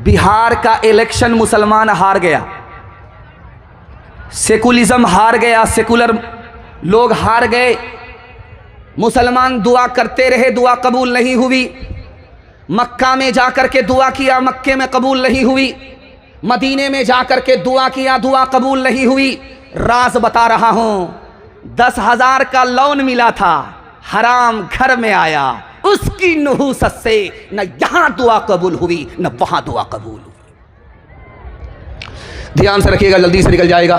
बिहार का इलेक्शन मुसलमान हार गया, सेकुलिज्म हार गया, सेकुलर लोग हार गए। मुसलमान दुआ करते रहे, दुआ कबूल नहीं हुई। मक्का में जाकर के दुआ किया, मक्के में कबूल नहीं हुई। मदीने में जाकर के दुआ किया, दुआ कबूल नहीं हुई। राज बता रहा हूं, 10,000 का लोन मिला था, हराम घर में आया। उसकी नहूसत से न यहां दुआ कबूल हुई न वहां दुआ कबूल हुई। ध्यान से रखिएगा, जल्दी से निकल जाएगा।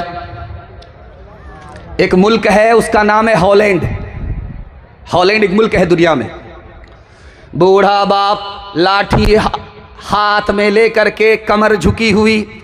एक मुल्क है, उसका नाम है हॉलैंड। हॉलैंड एक मुल्क है दुनिया में। बूढ़ा बाप लाठी हाथ में लेकर के, कमर झुकी हुई,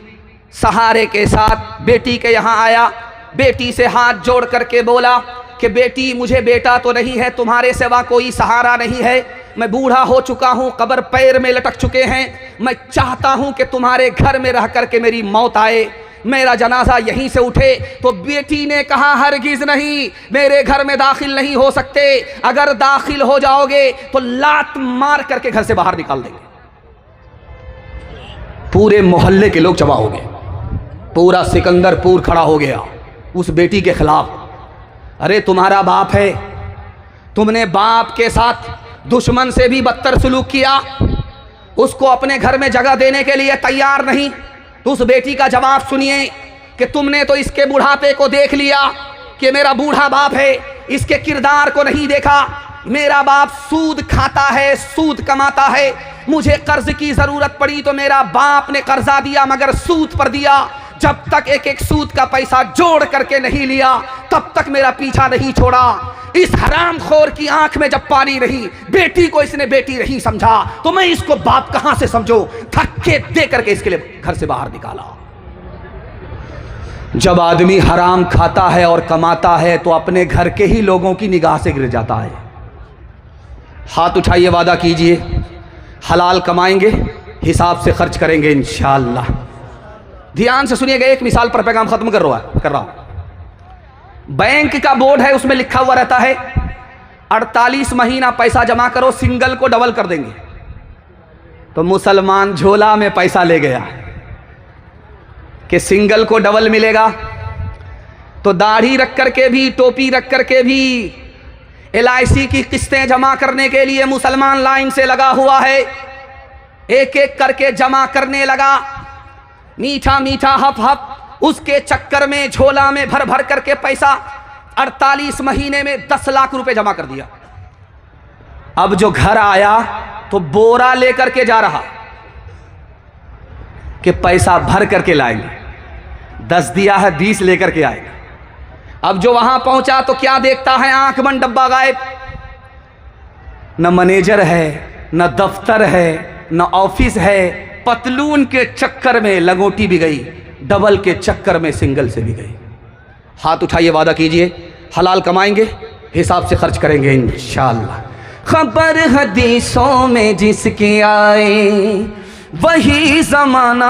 सहारे के साथ बेटी के यहाँ आया। बेटी से हाथ जोड़ करके बोला कि बेटी, मुझे बेटा तो नहीं है, तुम्हारे सिवा कोई सहारा नहीं है। मैं बूढ़ा हो चुका हूँ, कब्र पैर में लटक चुके हैं। मैं चाहता हूँ कि तुम्हारे घर में रह करके मेरी मौत आए, मेरा जनाजा यहीं से उठे। तो बेटी ने कहा, हरगिज नहीं, मेरे घर में दाखिल नहीं हो सकते। अगर दाखिल हो जाओगे तो लात मार करके घर से बाहर निकाल देंगे। पूरे मोहल्ले के लोग जमा हो गए, पूरा सिकंदरपुर खड़ा हो गया उस बेटी के खिलाफ। अरे तुम्हारा बाप है, तुमने बाप के साथ दुश्मन से भी बदतर सलूक किया, उसको अपने घर में जगह देने के लिए तैयार नहीं। तो उस बेटी का जवाब सुनिए कि तुमने तो इसके बुढ़ापे को देख लिया कि मेरा बूढ़ा बाप है, इसके किरदार को नहीं देखा। मेरा बाप सूद खाता है, सूद कमाता है। मुझे कर्ज की जरूरत पड़ी तो मेरा बाप ने कर्जा दिया, मगर सूद पर दिया। जब तक एक एक सूद का पैसा जोड़ करके नहीं लिया, तब तक मेरा पीछा नहीं छोड़ा। इस हरामखोर की आंख में जब पानी नहीं, बेटी को इसने बेटी नहीं समझा, तो मैं इसको बाप कहां से समझो। धक्के दे करके इसके लिए घर से बाहर निकाला। जब आदमी हराम खाता है और कमाता है तो अपने घर के ही लोगों की निगाह से गिर जाता है। हाथ उठाइए, वादा कीजिए, हलाल कमाएंगे, हिसाब से खर्च करेंगे इंशाअल्लाह। ध्यान से सुनिएगा, एक मिसाल पर पैगाम खत्म कर रहा हूं। बैंक का बोर्ड है, उसमें लिखा हुआ रहता है 48 महीना पैसा जमा करो, सिंगल को डबल कर देंगे। तो मुसलमान झोला में पैसा ले गया कि सिंगल को डबल मिलेगा। तो दाढ़ी रख करके भी, टोपी रख करके भी LIC की किस्तें जमा करने के लिए मुसलमान लाइन से लगा हुआ है। एक एक करके जमा करने लगा, मीठा मीठा हफ हफ। उसके चक्कर में झोला में भर भर करके पैसा 48 महीने में 10 लाख रुपए जमा कर दिया। अब जो घर आया तो बोरा लेकर के जा रहा कि पैसा भर करके लाएंगे, 10 दिया है 20 लेकर के आएगा। अब जो वहां पहुंचा तो क्या देखता है, आंख बंद, डब्बा गायब। न मैनेजर है, न दफ्तर है, न ऑफिस है। पतलून के चक्कर में लंगोटी भी गई, डबल के चक्कर में सिंगल से भी गई। हाथ उठाइए, वादा कीजिए, हलाल कमाएंगे, हिसाब से खर्च करेंगे इंशाअल्लाह। खबर हदीसों में जिसकी आए वही ज़माना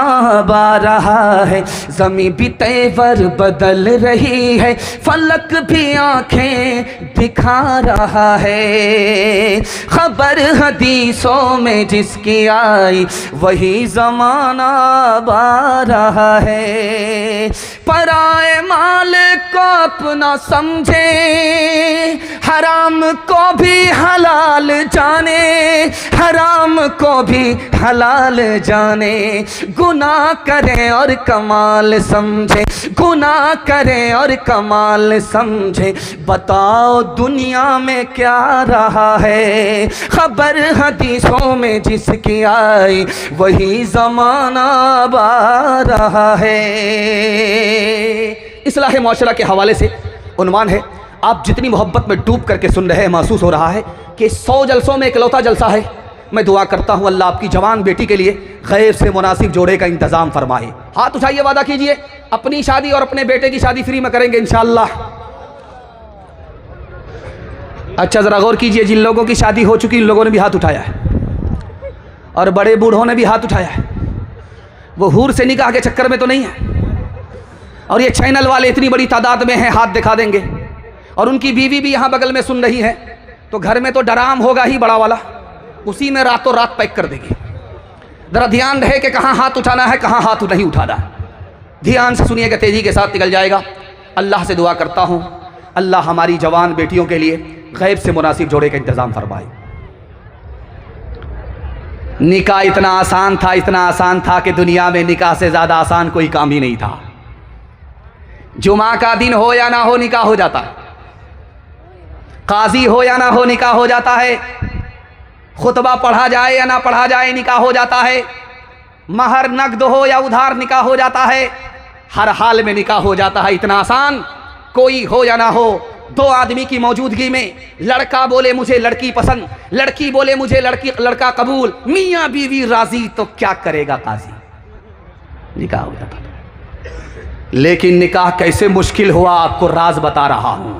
आ रहा है। ज़मीं भी तेवर बदल रही है, फलक भी आंखें दिखा रहा है। खबर हदीसों में जिसकी आई वही ज़माना आ रहा है। पराए माल को अपना समझे, हराम को भी हलाल जाने, हराम को भी हलाल जाने। गुनाह करे और कमाल समझे, गुनाह करे और कमाल समझे। बताओ दुनिया में क्या रहा है। खबर हदीसों में जिसकी आई वही ज़माना आ रहा है। इस्लाह मुआशरा के हवाले से उन्वान है, आप जितनी मोहब्बत में डूब करके सुन रहे हैं, महसूस हो रहा है कि 100 जलसों में इकलौता जलसा है। मैं दुआ करता हूं अल्लाह आपकी जवान बेटी के लिए गैर से मुनासिब जोड़े का इंतज़ाम फरमाए। हाथ उठाइए, वादा कीजिए, अपनी शादी और अपने बेटे की शादी फ्री में करेंगे इंशाअल्लाह। अच्छा, ज़रा गौर कीजिए, जिन लोगों की शादी हो चुकी, इन लोगों ने भी हाथ उठाया है और बड़े बूढ़ों ने भी हाथ उठाया है। वो हूर से निकाह के चक्कर में तो नहीं है। और ये चैनल वाले इतनी बड़ी तादाद में हैं, हाथ दिखा देंगे। और उनकी बीवी भी यहाँ बगल में सुन रही है, तो घर में तो डराम होगा ही बड़ा वाला, उसी में रातों रात पैक कर देगी। ज़रा ध्यान रहे कि कहाँ हाथ उठाना है, कहाँ हाथ नहीं उठाना है। ध्यान से सुनिएगा, तेज़ी के साथ निकल जाएगा। अल्लाह से दुआ करता हूँ, अल्लाह हमारी जवान बेटियों के लिए गैब से मुनासिब जोड़े का इंतज़ाम फरमाए। निकाह इतना आसान था, इतना आसान था कि दुनिया में निकाह से ज़्यादा आसान कोई काम ही नहीं था। जुमा का दिन हो या ना हो निकाह हो जाता है, काजी हो या ना हो निकाह हो जाता है, खुतबा पढ़ा जाए या ना पढ़ा जाए निकाह हो जाता है, महर नकद हो या उधार निकाह हो जाता है, हर हाल में निकाह हो जाता है। इतना आसान कोई हो या ना हो, दो आदमी की मौजूदगी में लड़का बोले मुझे लड़की पसंद, लड़की बोले मुझे लड़का कबूल, मियाँ बीवी राजी, तो क्या करेगा काजी, निकाह हो जाता। लेकिन निकाह कैसे मुश्किल हुआ आपको राज बता रहा हूं।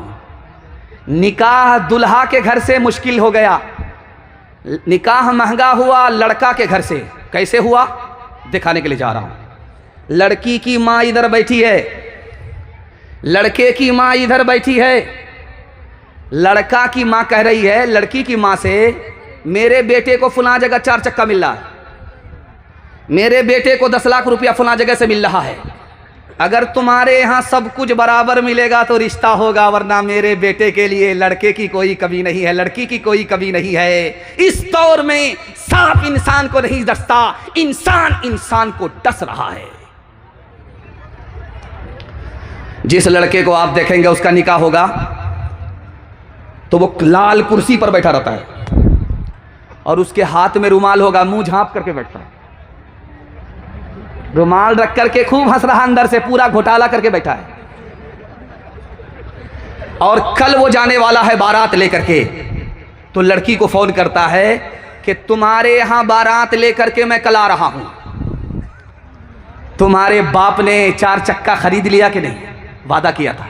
निकाह दुल्हा के घर से मुश्किल हो गया, निकाह महंगा हुआ लड़का के घर से। कैसे हुआ दिखाने के लिए जा रहा हूं। लड़की की माँ इधर बैठी है, लड़के की माँ इधर बैठी है। लड़का की माँ कह रही है लड़की की माँ से, मेरे बेटे को फलां जगह 4 चक्का मिल रहा है, मेरे बेटे को 10 लाख रुपया फलां जगह से मिल रहा है, अगर तुम्हारे यहाँ सब कुछ बराबर मिलेगा तो रिश्ता होगा, वरना मेरे बेटे के लिए लड़के की कोई कमी नहीं है, लड़की की कोई कमी नहीं है। इस दौर में सांप इंसान को नहीं डसता, इंसान इंसान को डस रहा है। जिस लड़के को आप देखेंगे उसका निकाह होगा तो वो लाल कुर्सी पर बैठा रहता है और उसके हाथ में रुमाल होगा, मुंह झांप करके बैठता है, रुमाल रख करके खूब हंस रहा, अंदर से पूरा घोटाला करके बैठा है। और कल वो जाने वाला है बारात लेकर के, तो लड़की को फोन करता है कि तुम्हारे यहां बारात लेकर के मैं कल आ रहा हूं, तुम्हारे बाप ने 4 चक्का खरीद लिया कि नहीं, वादा किया था।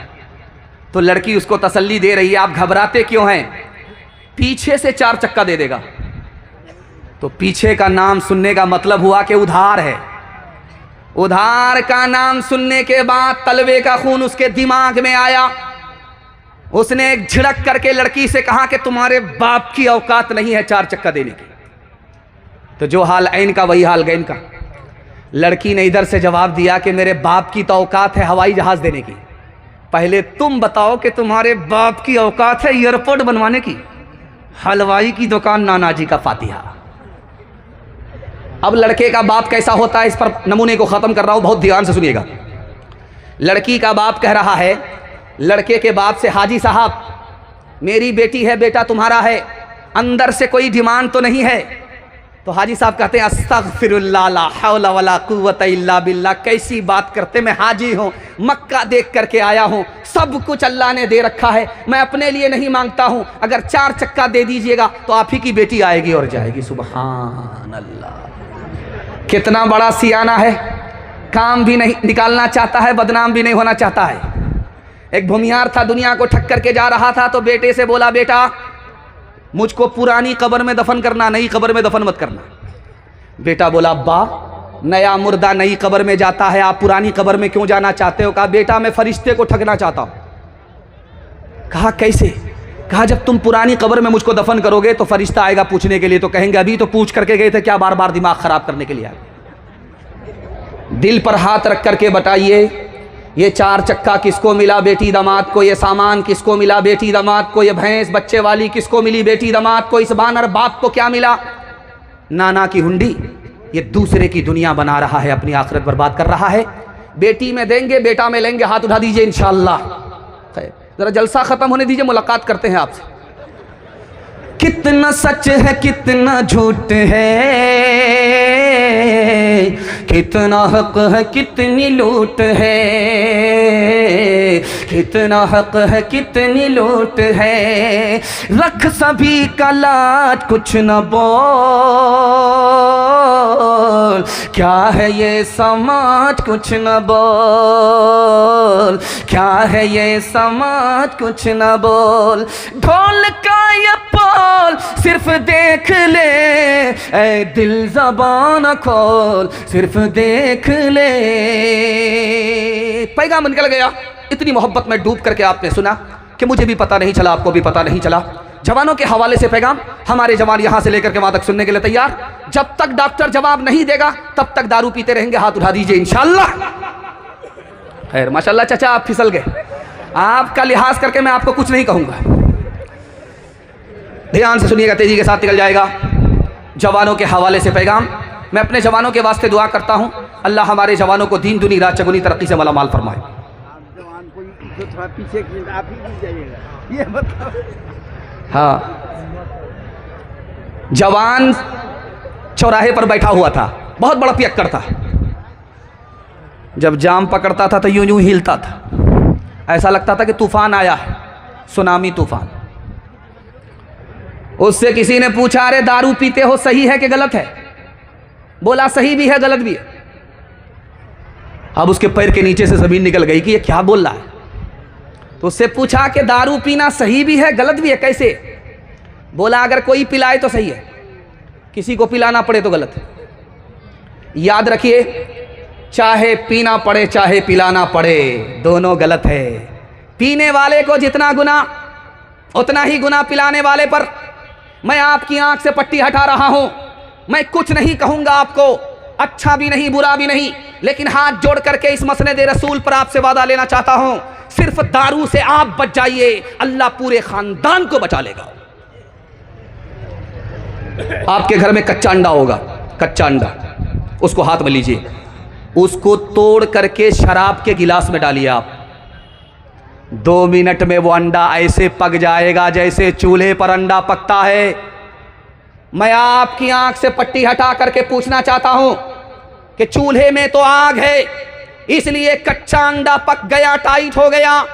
तो लड़की उसको तसल्ली दे रही है, आप घबराते क्यों हैं, पीछे से 4 चक्का दे देगा। तो पीछे का नाम सुनने का मतलब हुआ कि उधार है। उधार का नाम सुनने के बाद तलवे का खून उसके दिमाग में आया। उसने एक झिड़क करके लड़की से कहा कि तुम्हारे बाप की औकात नहीं है 4 चक्का देने की। तो जो हाल ऐन का वही हाल गैन का। लड़की ने इधर से जवाब दिया कि मेरे बाप की तो औकात है हवाई जहाज देने की, पहले तुम बताओ कि तुम्हारे बाप की औकात है एयरपोर्ट बनवाने की, हलवाई की दुकान नाना जी का फातिहा। अब लड़के का बाप कैसा होता है, इस पर नमूने को ख़त्म कर रहा हूँ, बहुत ध्यान से सुनिएगा। लड़की का बाप कह रहा है लड़के के बाप से, हाजी साहब मेरी बेटी है, बेटा तुम्हारा है, अंदर से कोई डिमांड तो नहीं है। तो हाजी साहब कहते हैं अस्तगफिरुल्लाह ला हौला वला कुव्वता इल्ला बिल्लाह, कैसी बात करते, मैं हाजी हूँ, मक्का देख करके आया हूँ, सब कुछ अल्लाह ने दे रखा है, मैं अपने लिए नहीं मांगता हूँ, अगर 4 चक्का दे दीजिएगा तो आप ही की बेटी आएगी और जाएगी। सुभान अल्लाह, कितना बड़ा सियाना है, काम भी नहीं निकालना चाहता है, बदनाम भी नहीं होना चाहता है। एक भूमिहार था, दुनिया को ठक करके जा रहा था, तो बेटे से बोला बेटा मुझको पुरानी कब्र में दफन करना, नई कब्र में दफन मत करना। बेटा बोला अब्बा नया मुर्दा नई कब्र में जाता है, आप पुरानी कब्र में क्यों जाना चाहते हो। कहा बेटा मैं फरिश्ते को ठगना चाहता हूं। कहा कैसे। कहा जब तुम पुरानी कब्र में मुझको दफन करोगे तो फरिश्ता आएगा पूछने के लिए, तो कहेंगे अभी तो पूछ करके गए थे, क्या बार बार दिमाग खराब करने के लिए आए। दिल पर हाथ रख करके बताइए ये 4 चक्का किसको मिला बेटी दामाद को, ये सामान किसको मिला बेटी दामाद को, ये भैंस बच्चे वाली किसको मिली बेटी दामाद को, इस बानर बाप को क्या मिला। नाना की हुंडी, ये दूसरे की दुनिया बना रहा है, अपनी आखिरत बर्बाद कर रहा है। बेटी में देंगे बेटा में लेंगे, हाथ उठा दीजिए इंशाअल्लाह। जरा जलसा खत्म होने दीजिए, मुलाकात करते हैं आपसे। कितना सच है कितना झूठ है, कितना हक है कितनी लूट है, कितना हक है कितनी लूट है, रख सभी का लाज कुछ न बोल, क्या है ये समाज कुछ न बोल, क्या है ये समाज कुछ न बोल। ढोल का ये बोल सिर्फ देख ले, ऐ दिल ज़बान खोल सिर्फ देख ले। पैगाम निकल गया, इतनी मोहब्बत में डूब करके आपने सुना कि मुझे भी पता नहीं चला, आपको भी पता नहीं चला। जवानों के हवाले से पैगाम, हमारे जवान यहां से लेकर के वहां तक सुनने के लिए तैयार। जब तक डॉक्टर जवाब नहीं देगा तब तक दारू पीते रहेंगे। हाथ उठा दीजिए इंशाअल्लाह। खैर माशाअल्लाह चाचा आप फिसल गए, आपका लिहाज करके मैं आपको कुछ नहीं कहूंगा। ध्यान से सुनिएगा, तेजी के साथ निकल जाएगा। जवानों के हवाले से पैगाम, मैं अपने जवानों के वास्ते दुआ करता हूं, अल्लाह हमारे जवानों को दीन दुनी रात चगुनी तरक्की से मालामाल फरमाए। जवान कोई तो थोड़ा पीछे आप ही गिर जाइएगा, ये बताओ। हाँ, जवान चौराहे पर बैठा हुआ था, बहुत बड़ा पियक्कड़ था। जब जाम पकड़ता था तो यूं यूं हिलता था, ऐसा लगता था कि तूफान आया है, सुनामी तूफान। उससे किसी ने पूछा, अरे दारू पीते हो सही है कि गलत है? बोला सही भी है गलत भी है। अब उसके पैर के नीचे से जमीन निकल गई कि ये क्या बोल रहा है। तो उससे पूछा कि दारू पीना सही भी है गलत भी है, कैसे? बोला अगर कोई पिलाए तो सही है, किसी को पिलाना पड़े तो गलत है। याद रखिए, चाहे पीना पड़े चाहे पिलाना पड़े, दोनों गलत है। पीने वाले को जितना गुनाह उतना ही गुनाह पिलाने वाले पर। मैं आपकी आंख से पट्टी हटा रहा हूं, मैं कुछ नहीं कहूंगा आपको, अच्छा भी नहीं बुरा भी नहीं, लेकिन हाथ जोड़ करके इस मसनद रसूल पर आपसे वादा लेना चाहता हूं, सिर्फ दारू से आप बच जाइए, अल्लाह पूरे खानदान को बचा लेगा। आपके घर में कच्चा अंडा होगा, कच्चा अंडा, उसको हाथ में लीजिए, उसको तोड़ करके शराब के गिलास में डालिए आप। 2 मिनट में वो अंडा ऐसे पक जाएगा जैसे चूल्हे पर अंडा पकता है। मैं आपकी आंख से पट्टी हटा करके पूछना चाहता हूं कि चूल्हे में तो आग है, इसलिए कच्चा अंडा पक गया, टाइट हो गया।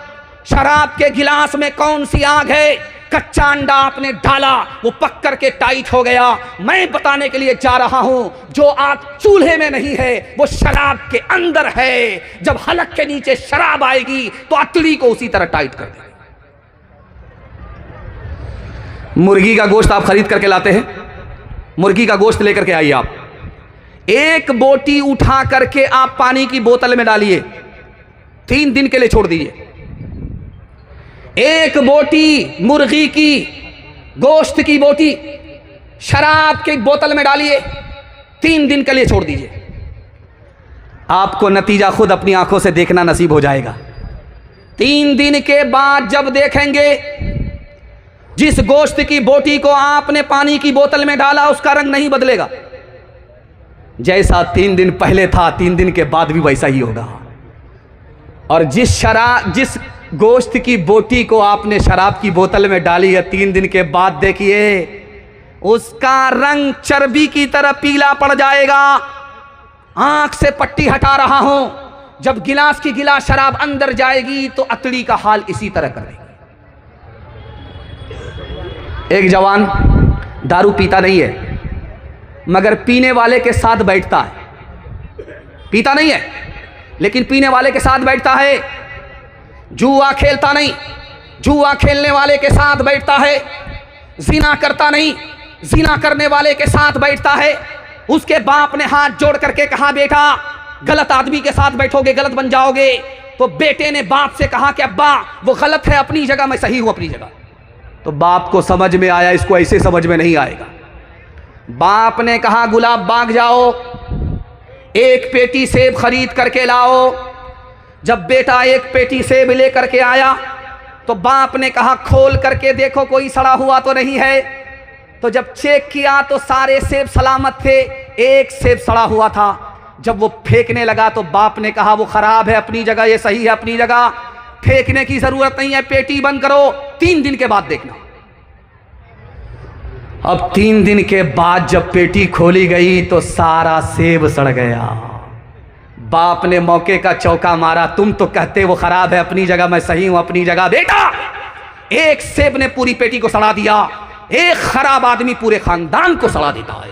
शराब के गिलास में कौन सी आग है? कच्चा अंडा आपने डाला, वो पक करके टाइट हो गया। मैं बताने के लिए जा रहा हूं, जो आग चूल्हे में नहीं है वो शराब के अंदर है। जब हलक के नीचे शराब आएगी तो अतड़ी को उसी तरह टाइट कर देगी। मुर्गी का गोश्त आप खरीद करके लाते हैं, मुर्गी का गोश्त लेकर के आइए आप, एक बोटी उठा करके आप पानी की बोतल में डालिए, 3 दिन के लिए छोड़ दीजिए। एक बोटी मुर्गी की गोश्त की बोटी शराब की बोतल में डालिए, 3 दिन के लिए छोड़ दीजिए। आपको नतीजा खुद अपनी आंखों से देखना नसीब हो जाएगा। 3 दिन के बाद जब देखेंगे, जिस गोश्त की बोटी को आपने पानी की बोतल में डाला उसका रंग नहीं बदलेगा, जैसा 3 दिन पहले था 3 दिन के बाद भी वैसा ही होगा। और जिस गोश्त की बोटी को आपने शराब की बोतल में डाली है, 3 दिन के बाद देखिए उसका रंग चर्बी की तरह पीला पड़ जाएगा। आंख से पट्टी हटा रहा हूं, जब गिलास की गिलास शराब अंदर जाएगी तो अतड़ी का हाल इसी तरह करेगी। एक जवान दारू पीता नहीं है, मगर पीने वाले के साथ बैठता है। पीता नहीं है लेकिन पीने वाले के साथ बैठता है। जुआ खेलता नहीं, जुआ खेलने वाले के साथ बैठता है। जिना करता नहीं, जिना करने वाले के साथ बैठता है। उसके बाप ने हाथ जोड़ करके कहा, बेटा गलत आदमी के साथ बैठोगे गलत बन जाओगे। तो बेटे ने बाप से कहा कि अब्बा वो गलत है अपनी जगह, मैं सही हूं अपनी जगह। तो बाप को समझ में आया, इसको ऐसे समझ में नहीं आएगा। बाप ने कहा गुलाब बाग जाओ, 1 पेटी सेब खरीद करके लाओ। जब बेटा 1 पेटी सेब लेकर के आया तो बाप ने कहा खोल करके देखो कोई सड़ा हुआ तो नहीं है। तो जब चेक किया तो सारे सेब सलामत थे, 1 सेब सड़ा हुआ था। जब वो फेंकने लगा तो बाप ने कहा वो खराब है अपनी जगह, ये सही है अपनी जगह, फेंकने की जरूरत नहीं है, पेटी बंद करो, 3 दिन के बाद देखना। अब 3 दिन के बाद जब पेटी खोली गई तो सारा सेब सड़ गया। बाप ने मौके का चौका मारा, तुम तो कहते वो खराब है अपनी जगह, मैं सही हूं अपनी जगह। बेटा 1 सेब ने पूरी पेटी को सड़ा दिया। एक खराब आदमी पूरे खानदान को सड़ा देता है।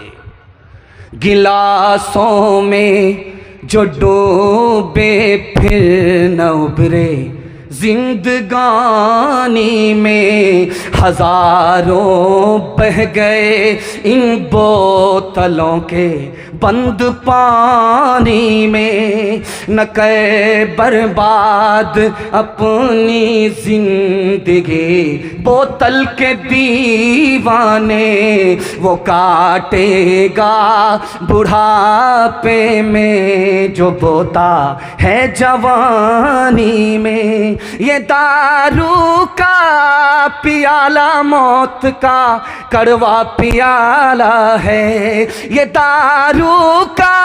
गिलासों में जो डूबे फिर न उभरे, जिंदगानी में हजारों बह गए इन बोतलों के बंद पानी में। न कै बर्बाद अपनी जिंदगी, बोतल के दीवाने वो काटेगा बुढ़ापे में जो बोता है जवानी में। ये दारू का पियाला मौत का कड़वा पियाला है, ये दारू का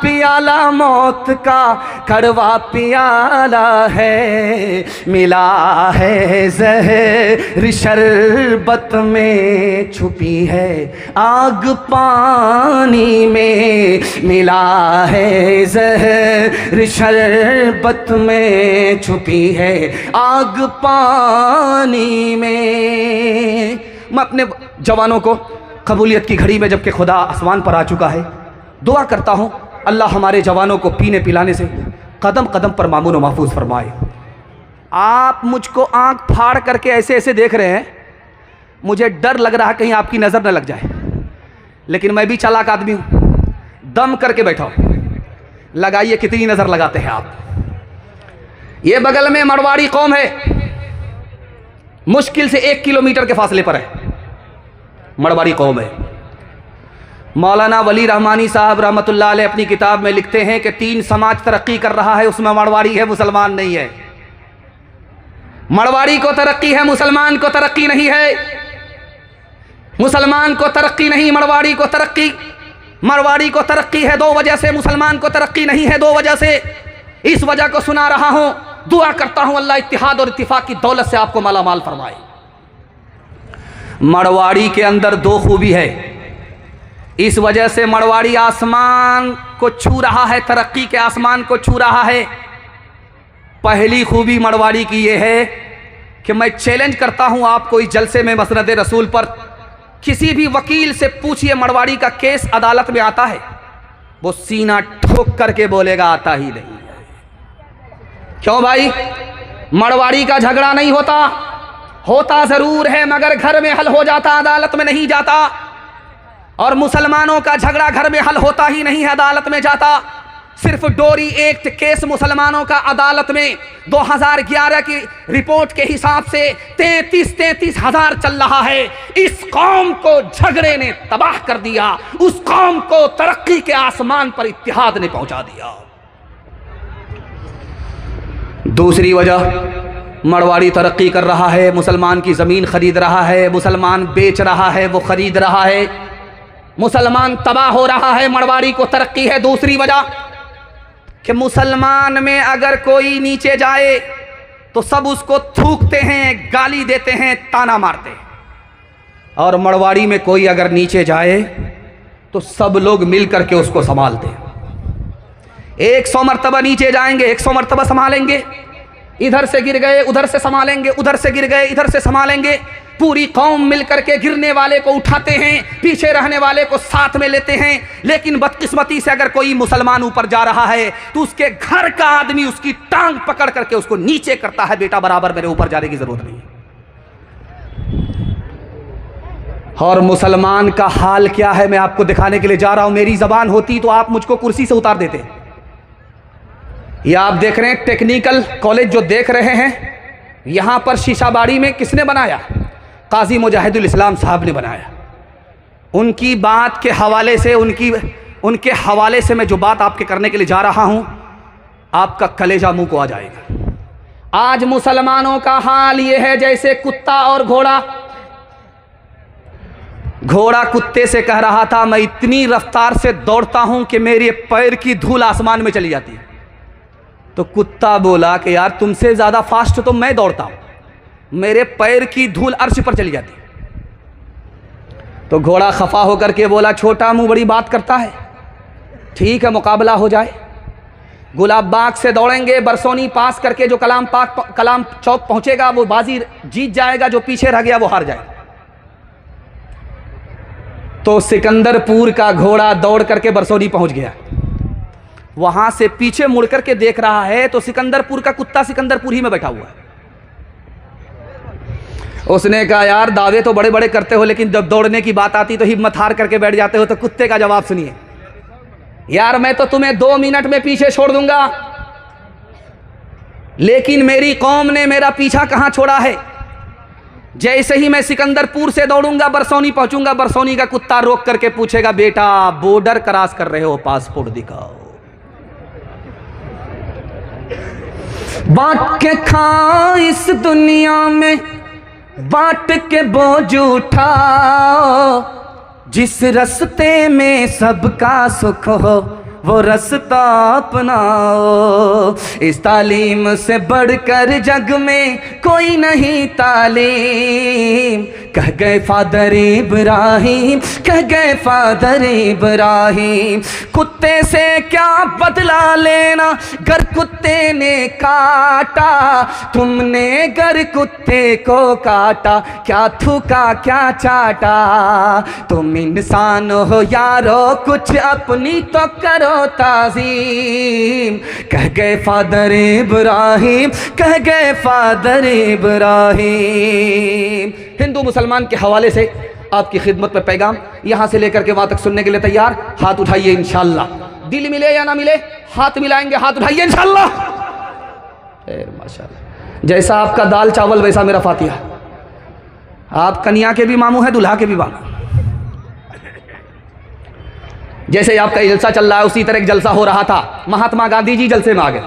पियाला मौत का कड़वा पियाला है। मिला है जहर शरबत में छुपी है आग पानी में, मिला है जहर शरबत में छुपी है आग पानी में। मैं अपने जवानों को कबूलियत की घड़ी में जबकि खुदा आसमान पर आ चुका है, दुआ करता हूँ अल्लाह हमारे जवानों को पीने पिलाने से कदम कदम पर मामून और महफूज फरमाए। आप मुझको आंख फाड़ करके ऐसे ऐसे देख रहे हैं, मुझे डर लग रहा है कहीं आपकी नज़र न लग जाए, लेकिन मैं भी चालाक आदमी हूँ, दम करके बैठा हूँ। लगाइए कितनी नज़र लगाते हैं आप। ये बगल में मरवाड़ी कौम है, मुश्किल से 1 किलोमीटर के फासले पर है मरवाड़ी कौम है। मौलाना वली रहमानी साहब रहमतुल्लाह अलैह अपनी किताब में लिखते हैं कि 3 समाज तरक्की कर रहा है, उसमें मरवाड़ी है, मुसलमान नहीं है। मरवाड़ी को तरक्की है, मुसलमान को तरक्की नहीं है। मुसलमान को तरक्की नहीं, मरवाड़ी को तरक्की। मरवाड़ी को तरक्की है 2 वजह से, मुसलमान को तरक्की नहीं है 2 वजह से। इस वजह को सुना रहा हूं, दुआ करता हूं अल्लाह इत्तिहाद और इत्तिफाक की दौलत से आपको माला माल फरमाए। मरवाड़ी के अंदर 2 खूबी है, इस वजह से मरवाड़ी आसमान को छू रहा है, तरक्की के आसमान को छू रहा है। पहली खूबी मरवाड़ी की यह है कि मैं चैलेंज करता हूं आपको इस जलसे में मसनद रसूल पर, किसी भी वकील से पूछिए मरवाड़ी का केस अदालत में आता है, वो सीना ठोक करके बोलेगा आता ही नहीं। क्यों भाई? मरवाड़ी का झगड़ा नहीं होता, होता जरूर है मगर घर में हल हो जाता, अदालत में नहीं जाता। और मुसलमानों का झगड़ा घर में हल होता ही नहीं है, अदालत में जाता। सिर्फ डोरी एक्ट केस मुसलमानों का अदालत में 2011 की रिपोर्ट के हिसाब से 33 हज़ार चल रहा है। इस कौम को झगड़े ने तबाह कर दिया, उस कौम को तरक्की के आसमान पर इत्तिहाद ने पहुंचा दिया। दूसरी वजह, मरवाड़ी तरक्की कर रहा है, मुसलमान की ज़मीन खरीद रहा है, मुसलमान बेच रहा है, वो खरीद रहा है, मुसलमान तबाह हो रहा है, मरवाड़ी को तरक्की है। दूसरी वजह कि मुसलमान में अगर कोई नीचे जाए तो सब उसको थूकते हैं, गाली देते हैं, ताना मारते हैं। और मरवाड़ी में कोई अगर नीचे जाए तो सब लोग मिल करके उसको संभालते हैं। 100 मरतबा नीचे जाएंगे, 100 मरतबा संभालेंगे। इधर से गिर गए उधर से संभालेंगे, उधर से गिर गए इधर से संभालेंगे। पूरी कौम मिलकर के गिरने वाले को उठाते हैं, पीछे रहने वाले को साथ में लेते हैं। लेकिन बदकिस्मती से अगर कोई मुसलमान ऊपर जा रहा है तो उसके घर का आदमी उसकी टांग पकड़ करके उसको नीचे करता है, बेटा बराबर मेरे ऊपर जाने की जरूरत नहीं। और मुसलमान का हाल क्या है मैं आपको दिखाने के लिए जा रहा हूं। मेरी जबान होती तो आप मुझको कुर्सी से उतार देते। ये आप देख रहे हैं टेक्निकल कॉलेज जो देख रहे हैं, यहां पर शीशाबाड़ी में किसने बनाया? काजी मुजाहिदुल इस्लाम साहब ने बनाया। उनकी बात के हवाले से, उनके हवाले से मैं जो बात आपके करने के लिए जा रहा हूं, आपका कलेजा मुंह को आ जाएगा। आज मुसलमानों का हाल यह है जैसे कुत्ता और घोड़ा। घोड़ा कुत्ते से कह रहा था मैं इतनी रफ्तार से दौड़ता हूं कि मेरे पैर की धूल आसमान में चली जाती है। तो कुत्ता बोला कि यार तुमसे ज़्यादा फास्ट तो मैं दौड़ता हूं, मेरे पैर की धूल अर्श पर चली जाती है। तो घोड़ा खफा होकर के बोला छोटा मुंह बड़ी बात करता है, ठीक है मुकाबला हो जाए। गुलाब बाग से दौड़ेंगे, बरसोनी पास करके जो कलाम चौक पहुंचेगा वो बाजी जीत जाएगा, जो पीछे रह गया वो हार जाएगा। तो सिकंदरपुर का घोड़ा दौड़ करके बरसोनी पहुंच गया। वहां से पीछे मुड़ करके देख रहा है तो सिकंदरपुर का कुत्ता सिकंदरपुर ही में बैठा हुआ है। उसने कहा यार दावे तो बड़े बड़े करते हो लेकिन जब दौड़ने की बात आती तो हिम्मत हार करके बैठ जाते हो। तो कुत्ते का जवाब सुनिए, यार मैं तो तुम्हें 2 मिनट में पीछे छोड़ दूंगा, लेकिन मेरी कौम ने मेरा पीछा कहां छोड़ा है। जैसे ही मैं सिकंदरपुर से दौड़ूंगा बरसौनी पहुंचूंगा, बरसौनी का कुत्ता रोक करके पूछेगा, बेटा बॉर्डर क्रॉस कर रहे हो, पासपोर्ट दिखाओ। बांट के खा इस दुनिया में, बांट के बोझ उठाओ, जिस रास्ते में सबका सुख हो वो रास्ता अपनाओ। इस तालीम से बढ़कर जग में कोई नहीं तालीम। कह गए फादर इब्राहिम, कह गए फादर इब्राहिम, कुत्ते से क्या बदला लेना गर कुत्ते ने काटा। तुमने गर कुत्ते को काटा, क्या थूका क्या चाटा। तुम इंसान हो यारो, कुछ अपनी तो करो ताज़ीम। कह गए फादर इब्राहिम, कह गए फादर इब्राहिम। हिंदू मुसलमान के हवाले से आपकी खिदमत में पैगाम, यहाँ से लेकर के वहाँ तक सुनने के लिए तैयार। हाथ उठाइए इंशाअल्लाह, दिल मिले या ना मिले हाथ मिलाएंगे, हाथ उठाइए इंशाअल्लाह। माशाअल्लाह, जैसा आपका दाल चावल वैसा मेरा फातिहा। आप कन्या के भी मामू हैं, दुल्हा के भी मामू। जैसे आपका जलसा चल रहा है उसी तरह एक जलसा हो रहा था। महात्मा गांधी जी जलसे में आ गए।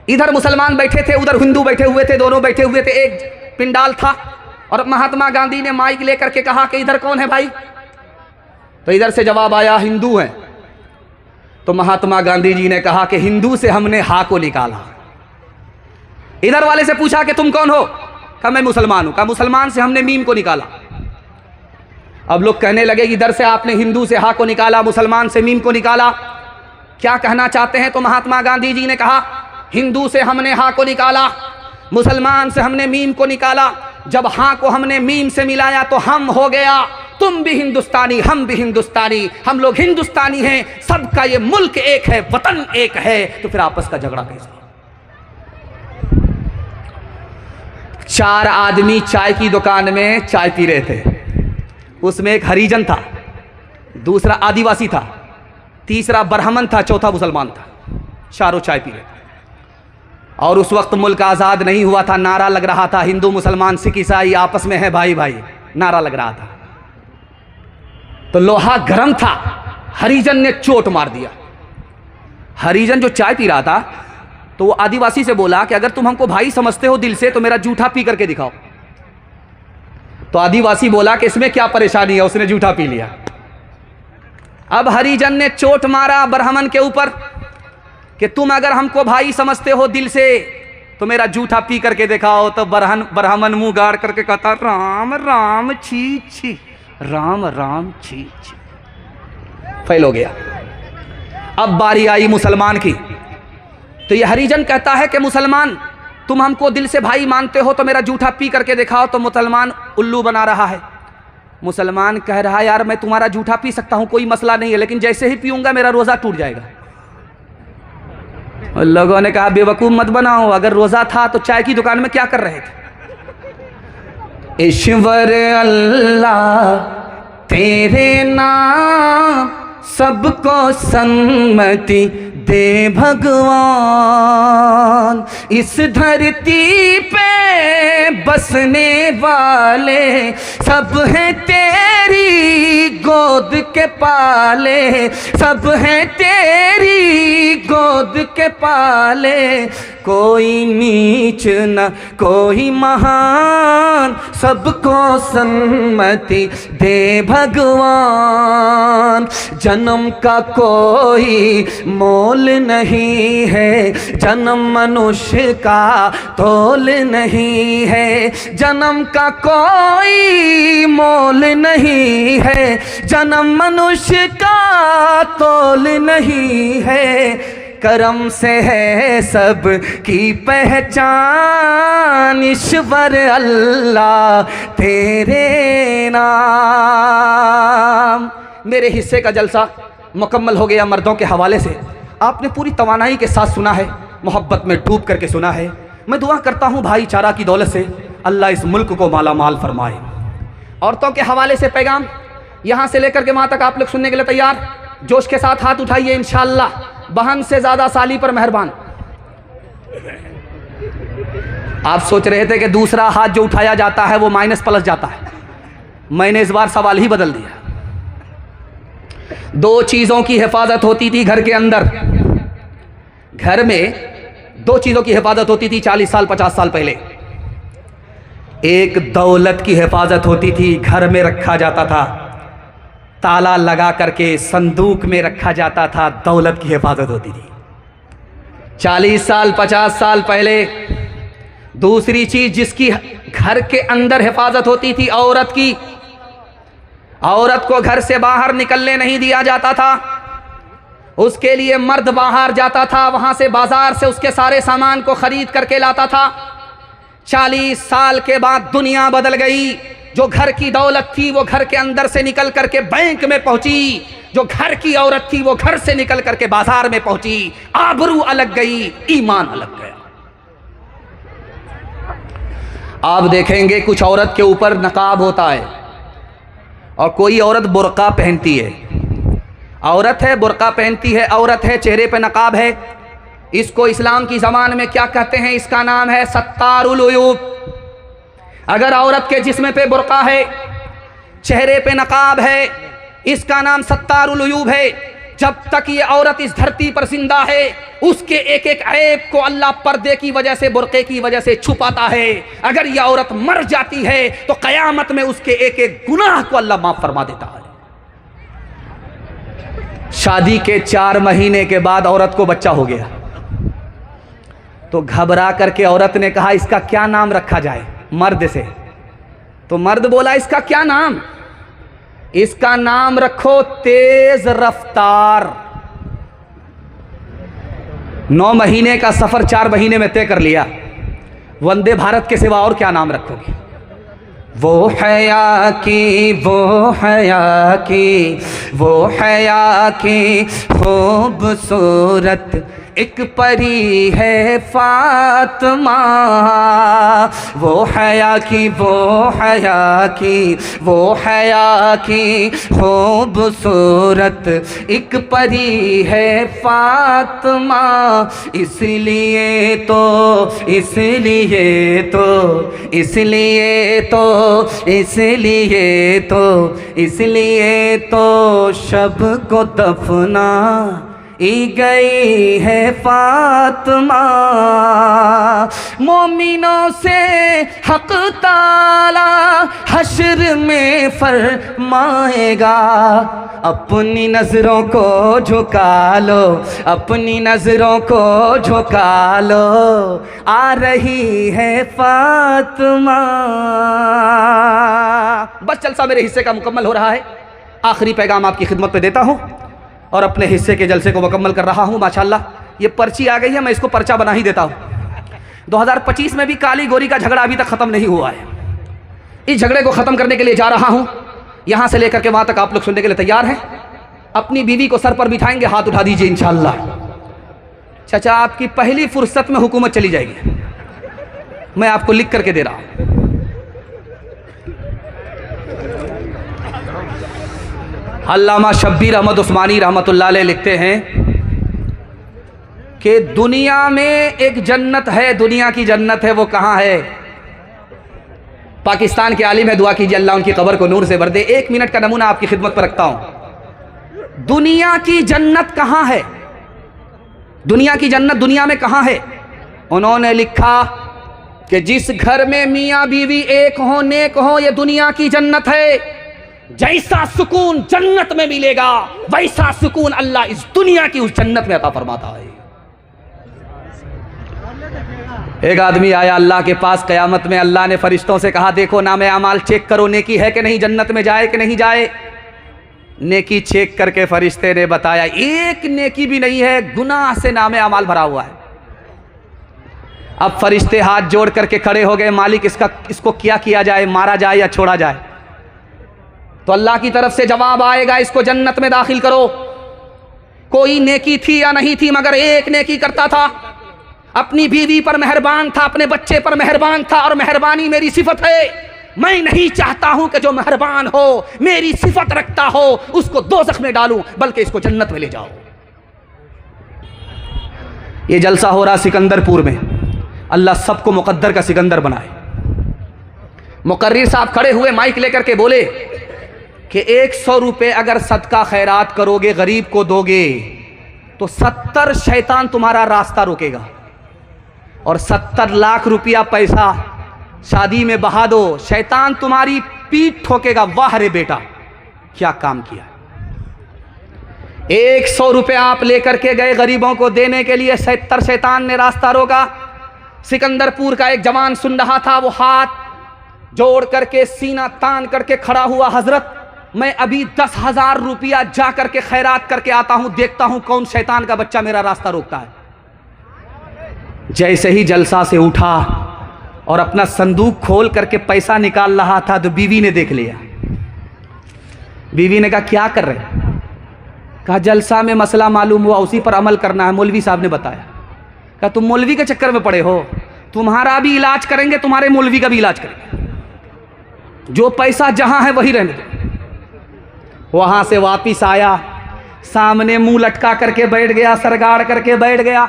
इधर मुसलमान बैठे थे, उधर हिंदू बैठे हुए थे, दोनों बैठे हुए थे। एक पिंडाल था और महात्मा गांधी ने माइक लेकर के कहा कि इधर कौन है भाई। तो इधर से जवाब आया हिंदू हैं। तो महात्मा गांधी जी ने कहा कि हिंदू से हमने हा को निकाला। इधर वाले से पूछा कि तुम कौन हो, कहा मैं मुसलमान हूं। कहा मुसलमान से हमने मीम को निकाला। अब लोग कहने लगे कि इधर से आपने हिंदू से हा को निकाला, मुसलमान से मीम को निकाला, क्या कहना चाहते हैं। तो महात्मा गांधी जी ने कहा हिंदू से हमने हा को निकाला, मुसलमान से हमने मीम को निकाला। जब हा को हमने मीम से मिलाया तो हम हो गया, तुम भी हिंदुस्तानी हम भी हिंदुस्तानी, हम लोग हिंदुस्तानी हैं, सबका ये मुल्क एक है, वतन एक है। तो फिर आपस का झगड़ा कैसा। 4 आदमी चाय की दुकान में चाय पी रहे थे। उसमें एक हरिजन था, दूसरा आदिवासी था, तीसरा ब्राह्मण था, चौथा मुसलमान था। चारों चाय पी रहे थे और उस वक्त मुल्क आज़ाद नहीं हुआ था। नारा लग रहा था, हिंदू मुसलमान सिख ईसाई आपस में है भाई भाई, नारा लग रहा था। तो लोहा गर्म था, हरिजन ने चोट मार दिया। हरिजन जो चाय पी रहा था तो वो आदिवासी से बोला कि अगर तुम हमको भाई समझते हो दिल से तो मेरा जूठा पी करके दिखाओ। तो आदिवासी बोला कि इसमें क्या परेशानी है, उसने जूठा पी लिया। अब हरिजन ने चोट मारा ब्राह्मण के ऊपर कि तुम अगर हमको भाई समझते हो दिल से तो मेरा जूठा पी करके दिखाओ। तो ब्राह्मण मुंह गाड़ करके कहता राम राम छी छी, राम राम छी छी। फेल हो गया। अब बारी आई मुसलमान की। तो यह हरिजन कहता है कि मुसलमान तुम हमको दिल से भाई मानते हो तो मेरा जूठा पी करके दिखाओ। तो मुसलमान उल्लू बना रहा है। मुसलमान कह रहा है यार मैं तुम्हारा जूठा पी सकता हूं, कोई मसला नहीं है, लेकिन जैसे ही पीऊंगा मेरा रोजा टूट जाएगा। और लोगों ने कहा बेवकूफ मत बनाओ, अगर रोजा था तो चाय की दुकान में क्या कर रहे थे। ईश्वर अल्लाह तेरे नाम सबको सन्मति दे भगवान। इस धरती पे बसने वाले सब हैं तेरी गोद के पाले, सब हैं तेरी गोद के पाले। कोई नीच न कोई महान, सबको सन्मति दे भगवान। जन्म का कोई मोल नहीं है, जन्म मनुष्य का तोल नहीं है। जन्म का कोई मोल नहीं है, जन्म मनुष्य का तोल नहीं है। करम से है सब की पहचान, ईश्वर अल्लाह तेरे नाम। मेरे हिस्से का जलसा मुकम्मल हो गया मर्दों के हवाले से। आपने पूरी तवानाई के साथ सुना है, मोहब्बत में डूब करके सुना है। मैं दुआ करता हूँ भाईचारा की दौलत से अल्लाह इस मुल्क को माला माल फरमाए। औरतों के हवाले से पैगाम यहाँ से लेकर के वहाँ तक आप लोग सुनने के लिए तैयार। जोश के साथ हाथ उठाइए इंशाअल्लाह। बहन से ज़्यादा साली पर मेहरबान। आप सोच रहे थे कि दूसरा हाथ जो उठाया जाता है वो माइनस प्लस जाता है, मैंने इस बार सवाल ही बदल दिया। दो चीज़ों की हिफाजत होती थी घर के अंदर। घर में दो चीज़ों की हिफाजत होती थी 40 साल 50 साल पहले। एक दौलत की हिफाजत होती थी, घर में रखा जाता था, ताला लगा करके संदूक में रखा जाता था, दौलत की हिफाजत होती थी 40 साल 50 साल पहले। दूसरी चीज़ जिसकी घर के अंदर हिफाजत होती थी औरत की। औरत को घर से बाहर निकलने नहीं दिया जाता था, उसके लिए मर्द बाहर जाता था, वहां से बाजार से उसके सारे सामान को खरीद करके लाता था। 40 साल के बाद दुनिया बदल गई। जो घर की दौलत थी वो घर के अंदर से निकल करके बैंक में पहुंची, जो घर की औरत थी वो घर से निकल करके बाजार में पहुंची। आबरू अलग गई, ईमान अलग गया। आप देखेंगे कुछ औरत के ऊपर नकाब होता है और कोई औरत बुर्का पहनती है। औरत है बुर्का पहनती है, औरत है चेहरे पे नकाब है। इसको इस्लाम की ज़बान में क्या कहते हैं? इसका नाम है सत्तारुल उयूब। अगर औरत के जिस्म पे बुर्का है, चेहरे पे नकाब है, इसका नाम सत्तारुल उयूब है। जब तक ये औरत इस धरती पर जिंदा है, उसके एक एक ऐब को अल्लाह पर्दे की वजह से, बुर्के की वजह से छुपाता है। अगर यह औरत मर जाती है तो क़यामत में उसके एक एक गुनाह को अल्लाह माफ फरमा देता है। शादी के 4 महीने के बाद औरत को बच्चा हो गया तो घबरा करके औरत ने कहा इसका क्या नाम रखा जाए मर्द से। तो मर्द बोला इसका क्या नाम? इसका नाम रखो तेज रफ्तार। 9 महीने का सफर 4 महीने में तय कर लिया। वंदे भारत के सिवा और क्या नाम रखोगे? वो हया की, वो हया की, वो हया की खूबसूरत एक परी है फातिमा। वो हया की, वो हया की, वो हया की खूबसूरत एक परी है फातिमा। इसलिए तो, इसलिए तो, इसलिए तो, इसलिए तो, इसलिए तो शब को दफना गई है फातिमा। मोमिनों से हक ताला हश्र में फरमाएगा, अपनी नजरों को झुका लो, अपनी नजरों को झुका लो, आ रही है फातिमा। बस जलसा मेरे हिस्से का मुकम्मल हो रहा है। आखिरी पैगाम आपकी खिदमत पे देता हूँ और अपने हिस्से के जलसे को मुकम्मल कर रहा हूँ। माशाल्लाह ये पर्ची आ गई है, मैं इसको पर्चा बना ही देता हूँ। 2025 में भी काली गोरी का झगड़ा अभी तक ख़त्म नहीं हुआ है। इस झगड़े को ख़त्म करने के लिए जा रहा हूँ। यहाँ से लेकर के वहाँ तक आप लोग सुनने के लिए तैयार हैं? अपनी बीवी को सर पर बिठाएंगे, हाथ उठा दीजिए इंशाअल्लाह। चाचा आपकी पहली फुर्सत में हुकूमत चली जाएगी, मैं आपको लिख करके दे रहा हूँ। अल्लामा शब्बीर अहमद उस्मानी रहमतुल्लाह अलैह लिखते हैं कि दुनिया में एक जन्नत है, दुनिया की जन्नत है, वो कहाँ है? पाकिस्तान के आलिम है, दुआ कीजिए अल्लाह उनकी कब्र को नूर से भर दे। 1 मिनट का नमूना आपकी खिदमत पर रखता हूँ। दुनिया की जन्नत कहाँ है? दुनिया की जन्नत दुनिया में कहाँ है? उन्होंने लिखा कि जिस घर में मियाँ बीवी एक हो, नेक हो, ये दुनिया की जन्नत है। जैसा सुकून जन्नत में मिलेगा वैसा सुकून अल्लाह इस दुनिया की उस जन्नत में अता फरमाता है। एक आदमी आया अल्लाह के पास क़यामत में। अल्लाह ने फरिश्तों से कहा देखो नामे अमाल चेक करो, नेकी है कि नहीं, जन्नत में जाए कि नहीं जाए। नेकी चेक करके फरिश्ते ने बताया एक नेकी भी नहीं है, गुनाह से नामे अमाल भरा हुआ है। अब फरिश्ते हाथ जोड़ करके खड़े हो गए, मालिक इसको क्या किया जाए, मारा जाए या छोड़ा जाए? तो अल्लाह की तरफ से जवाब आएगा इसको जन्नत में दाखिल करो। कोई नेकी थी या नहीं थी मगर एक नेकी करता था, अपनी बीवी पर मेहरबान था, अपने बच्चे पर मेहरबान था, और मेहरबानी मेरी सिफत है। मैं नहीं चाहता हूं कि जो मेहरबान हो, मेरी सिफत रखता हो, उसको दोज़ख में डालूं, बल्कि इसको जन्नत में ले जाओ। ये जलसा हो रहा सिकंदरपुर में। अल्लाह सबको मुकद्दर का सिकंदर बनाए। मुकर्रिर साहब खड़े हुए माइक लेकर के बोले कि 100 रुपये अगर सदका खैरात करोगे, गरीब को दोगे, तो 70 शैतान तुम्हारा रास्ता रोकेगा, और 70 लाख रुपया पैसा शादी में बहा दो, शैतान तुम्हारी पीठ ठोकेगा। वाह रे बेटा, क्या काम किया। 100 रुपये आप लेकर के गए गरीबों को देने के लिए, 70 शैतान ने रास्ता रोका। सिकंदरपुर का एक जवान सुन रहा था, वो हाथ जोड़ करके सीना तान करके खड़ा हुआ, हजरत मैं अभी 10,000 रुपया जा करके खैरात करके आता हूं, देखता हूं कौन शैतान का बच्चा मेरा रास्ता रोकता है। जैसे ही जलसा से उठा और अपना संदूक खोल करके पैसा निकाल रहा था, तो बीवी ने देख लिया। बीवी ने कहा क्या कर रहे? कहा जलसा में मसला मालूम हुआ, उसी पर अमल करना है, मौलवी साहब ने बताया। कहा तुम मौलवी के चक्कर में पड़े हो, तुम्हारा भी इलाज करेंगे, तुम्हारे मौलवी का भी इलाज करेंगे, जो पैसा जहां है वही रहने दो। वहां से वापिस आया, सामने मुंह लटका करके बैठ गया, सरगाड़ करके बैठ गया।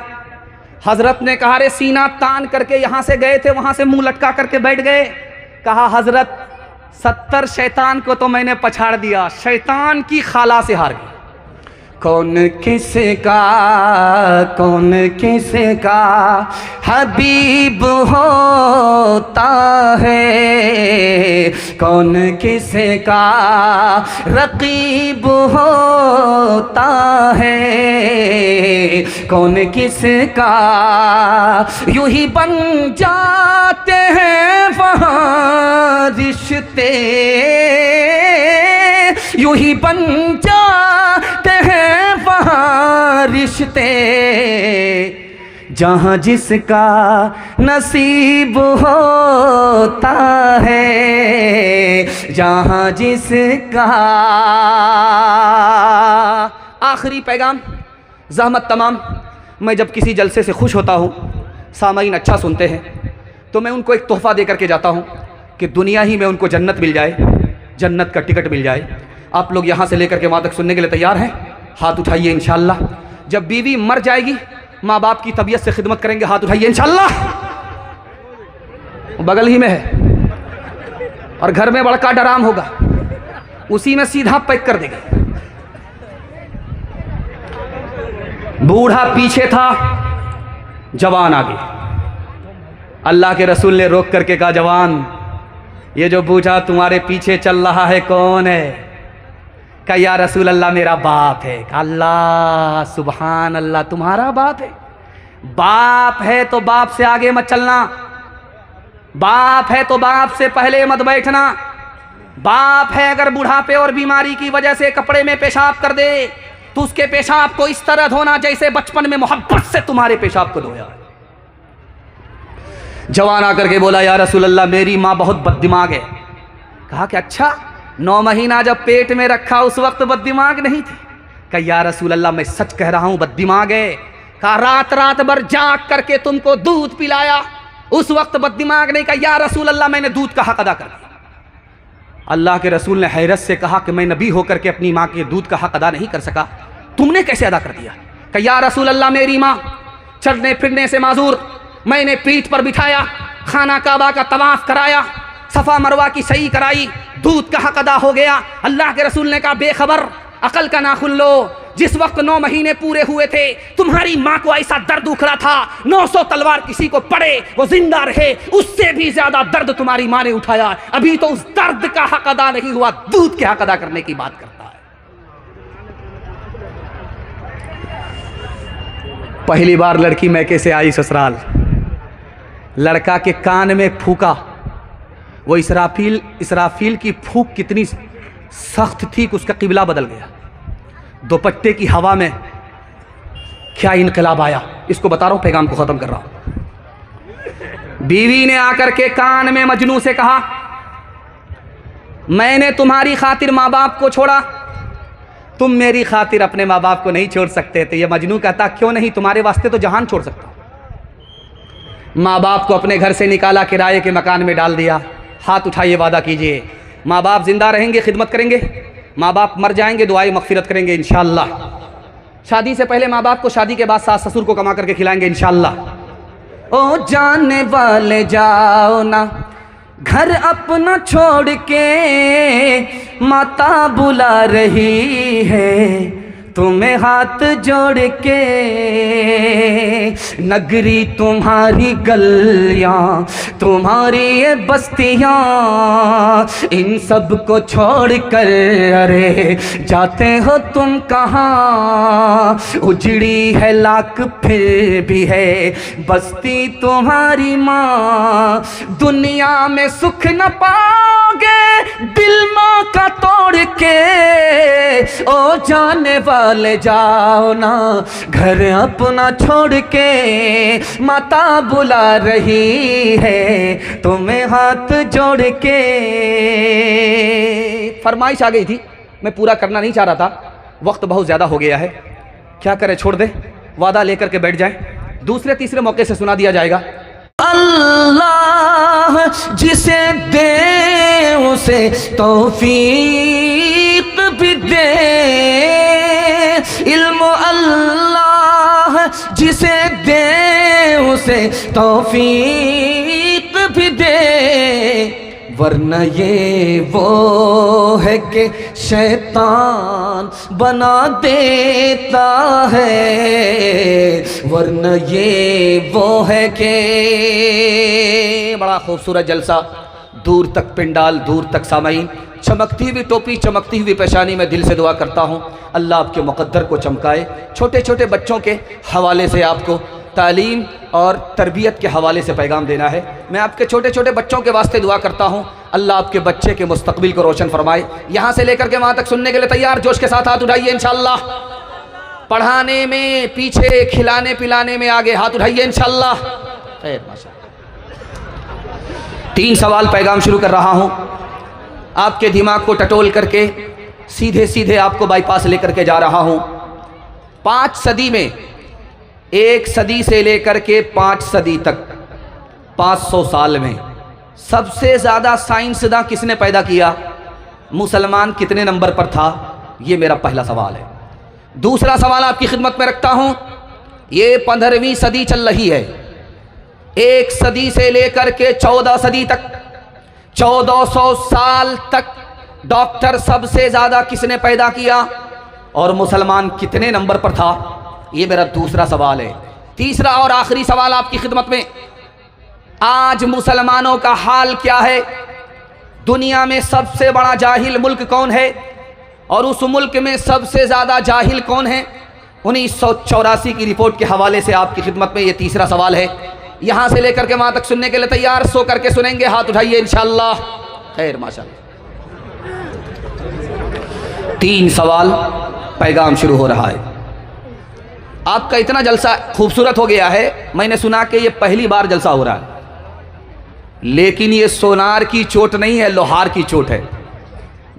हजरत ने कहा रे सीना तान करके यहां से गए थे, वहां से मुंह लटका करके बैठ गए। कहा हजरत 70 शैतान को तो मैंने पछाड़ दिया, शैतान की खाला से हार गई। कौन किसका हबीब होता है, कौन किसका रकीब होता है, कौन किसका यूं ही बन जाते हैं वहाँ रिश्ते, यूं ही बन जाते हैं वहाँ रिश्ते, जहाँ जिसका नसीब होता है, जहाँ जिसका। आखिरी पैगाम, ज़हमत तमाम। मैं जब किसी जलसे से खुश होता हूँ, सामाईन अच्छा सुनते हैं, तो मैं उनको एक तोहफ़ा दे करके जाता हूँ कि दुनिया ही में उनको जन्नत मिल जाए, जन्नत का टिकट मिल जाए। आप लोग यहाँ से लेकर के वहाँ तक सुनने के लिए तैयार हैं? हाथ उठाइए इंशाअल्लाह। जब बीवी मर जाएगी, माँ बाप की तबीयत से खिदमत करेंगे, हाथ उठाइए इंशाअल्लाह। बगल ही में है, और घर में बड़का डराम होगा, उसी में सीधा पैक कर देंगे। बूढ़ा पीछे था, जवान आगे। अल्लाह के रसूल ने रोक करके कहा जवान, ये जो बूढ़ा तुम्हारे पीछे चल रहा है कौन है? कहा या रसूल अल्लाह मेरा बाप है। कहा अल्लाह सुभान अल्लाह, तुम्हारा बाप है? बाप है तो बाप से आगे मत चलना, बाप है तो बाप से पहले मत बैठना। बाप है अगर बुढ़ापे और बीमारी की वजह से कपड़े में पेशाब कर दे, तो उसके पेशाब को इस तरह धोना जैसे बचपन में मोहब्बत से तुम्हारे पेशाब को धोया। जवान आकर के बोला या रसूल अल्लाह मेरी माँ बहुत बददिमाग है। कहा कि अच्छा, 9 महीना जब पेट में रखा उस वक्त बददिमाग नहीं थी? कहा या रसूल अल्लाह मैं सच कह रहा हूँ बददिमाग है। कहा रात भर जाग करके तुमको दूध पिलाया, उस वक्त बददिमाग नहीं? कहा या रसूल अल्लाह मैंने दूध का हक अदा कर दिया। अल्लाह के रसूल ने हैरत से कहा कि मैं नबी होकर के अपनी माँ के दूध का हक अदा नहीं कर सका, तुमने कैसे अदा कर दिया? कहा या रसूल अल्लाह मेरी माँ चलने फिरने से माजूर, मैंने पीठ पर बिठाया, खाना काबा का तवाफ कराया, सफ़ा मरवा की सही कराई, दूध का हक अदा हो गया। अल्लाह के रसूल ने कहा बेखबर, अकल का नाखुन लो, जिस वक्त 9 महीने पूरे हुए थे तुम्हारी माँ को ऐसा दर्द उखड़ा था, 900 तलवार किसी को पड़े वो जिंदा रहे, उससे भी ज्यादा दर्द तुम्हारी माँ ने उठाया। अभी तो उस दर्द का हक अदा नहीं हुआ, दूध के हक अदा करने की बात करता है। पहली बार लड़की मैके से आई ससुराल, लड़का के कान में फूका, वो इसराफील की फूक कितनी सख्त थी कि उसका किबला बदल गया। दुपट्टे की हवा में क्या इनकलाब आया, इसको बता रहा हूं, पैगाम को ख़त्म कर रहा हूं। बीवी ने आकर के कान में मजनू से कहा मैंने तुम्हारी खातिर माँ बाप को छोड़ा, तुम मेरी खातिर अपने माँ बाप को नहीं छोड़ सकते थे। ये मजनू कहता क्यों नहीं, तुम्हारे वास्ते तो जहान छोड़ सकता हूं। माँ बाप को अपने घर से निकाला, किराए के मकान में डाल दिया, हाथ उठाइए, वादा कीजिए। माँ बाप जिंदा रहेंगे खिदमत करेंगे, माँ बाप मर जाएंगे दुआई मगफिरत करेंगे इंशाअल्लाह। शादी से पहले माँ बाप को, शादी के बाद सास ससुर को कमा करके खिलाएंगे इंशाअल्लाह। ओ जाने वाले जाओ ना घर अपना छोड़ के, माता बुला रही है तुम्हें हाथ जोड़ के। नगरी तुम्हारी गलियां, तुम्हारी ये बस्तियां, इन सब को छोड़ कर अरे जाते हो तुम कहाँ। उजड़ी है लाख फिर भी है बस्ती तुम्हारी माँ। दुनिया में सुख न पाओगे दिल माँ का तोड़ के। ओ जाने वाले जाओ ना घर अपना छोड़ के, माता बुला रही है तुम्हें हाथ जोड़ के। फरमाइश आ गई थी, मैं पूरा करना नहीं चाह रहा था, वक्त बहुत ज़्यादा हो गया है। क्या करें, छोड़ दे, वादा लेकर के बैठ जाए, दूसरे तीसरे मौके से सुना दिया जाएगा। अल्लाह जिसे दे उसे तौफीक भी दे, इल्म अल्लाह जिसे दे उसे तौफीक भी दे। वरना ये वो है कि शैतान बना देता है। वरना ये वो है कि बड़ा खूबसूरत जलसा, दूर तक पिंडाल, दूर तक सामईन, चमकती हुई टोपी, चमकती हुई पेशानी में दिल से दुआ करता हूँ अल्लाह आपके मुक़द्दर को चमकाए। छोटे छोटे बच्चों के हवाले से आपको तालीम और तरबियत के हवाले से पैगाम देना है। मैं आपके छोटे छोटे बच्चों के वास्ते दुआ करता हूँ अल्लाह आपके बच्चे के मुस्तकबिल को रोशन फरमाए। यहाँ से लेकर के वहाँ तक सुनने के लिए तैयार, जोश के साथ हाथ उठाइए इंशाअल्लाह। पढ़ाने में पीछे, खिलाने पिलाने में आगे, हाथ उठाइए इंशाअल्लाह। खैर माशाअल्लाह। 3 सवाल पैगाम शुरू कर रहा हूँ, आपके दिमाग को टटोल करके सीधे सीधे आपको बाईपास लेकर के जा रहा हूँ। 5 सदी में, 1 सदी से लेकर के 5 सदी तक, 500 साल में सबसे ज़्यादा साइंसदां किसने पैदा किया? मुसलमान कितने नंबर पर था? ये मेरा पहला सवाल है। दूसरा सवाल आपकी खिदमत में रखता हूँ, ये 15वीं सदी चल रही है, 1 सदी से लेकर के 14 सदी तक, 1400 साल तक डॉक्टर सबसे ज़्यादा किसने पैदा किया और मुसलमान कितने नंबर पर था? ये मेरा दूसरा सवाल है। तीसरा और आखिरी सवाल आपकी खिदमत में, आज मुसलमानों का हाल क्या है? दुनिया में सबसे बड़ा जाहिल मुल्क कौन है और उस मुल्क में सबसे ज़्यादा जाहिल कौन है? 1984 की रिपोर्ट के हवाले से आपकी खिदमत में ये तीसरा सवाल है। यहाँ से लेकर के वहाँ तक सुनने के लिए तैयार? सो करके सुनेंगे, हाथ उठाइए इंशाअल्लाह। खैर माशाअल्लाह। 3 सवाल, पैगाम शुरू हो रहा है। आपका इतना जलसा खूबसूरत हो गया है, मैंने सुना कि ये पहली बार जलसा हो रहा है, लेकिन ये सोनार की चोट नहीं है, लोहार की चोट है।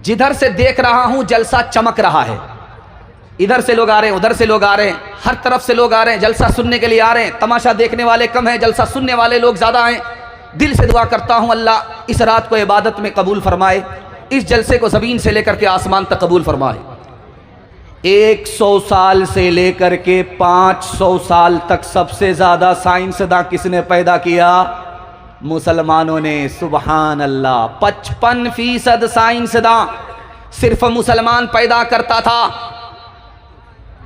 जिधर से देख रहा हूं जलसा चमक रहा है, इधर से लोग आ रहे हैं, उधर से लोग आ रहे हैं, हर तरफ से लोग आ रहे हैं, जलसा सुनने के लिए आ रहे हैं। तमाशा देखने वाले कम हैं, जलसा सुनने वाले लोग ज़्यादा हैं। दिल से दुआ करता हूं अल्लाह इस रात को इबादत में कबूल फरमाए, इस जलसे को ज़मीन से लेकर के आसमान तक कबूल फरमाए। 100 साल से लेकर के 500 साल तक सबसे ज़्यादा साइंसदां किसने पैदा किया? मुसलमानों ने। सुबहान अल्लाह। 55% साइंसदां सिर्फ मुसलमान पैदा करता था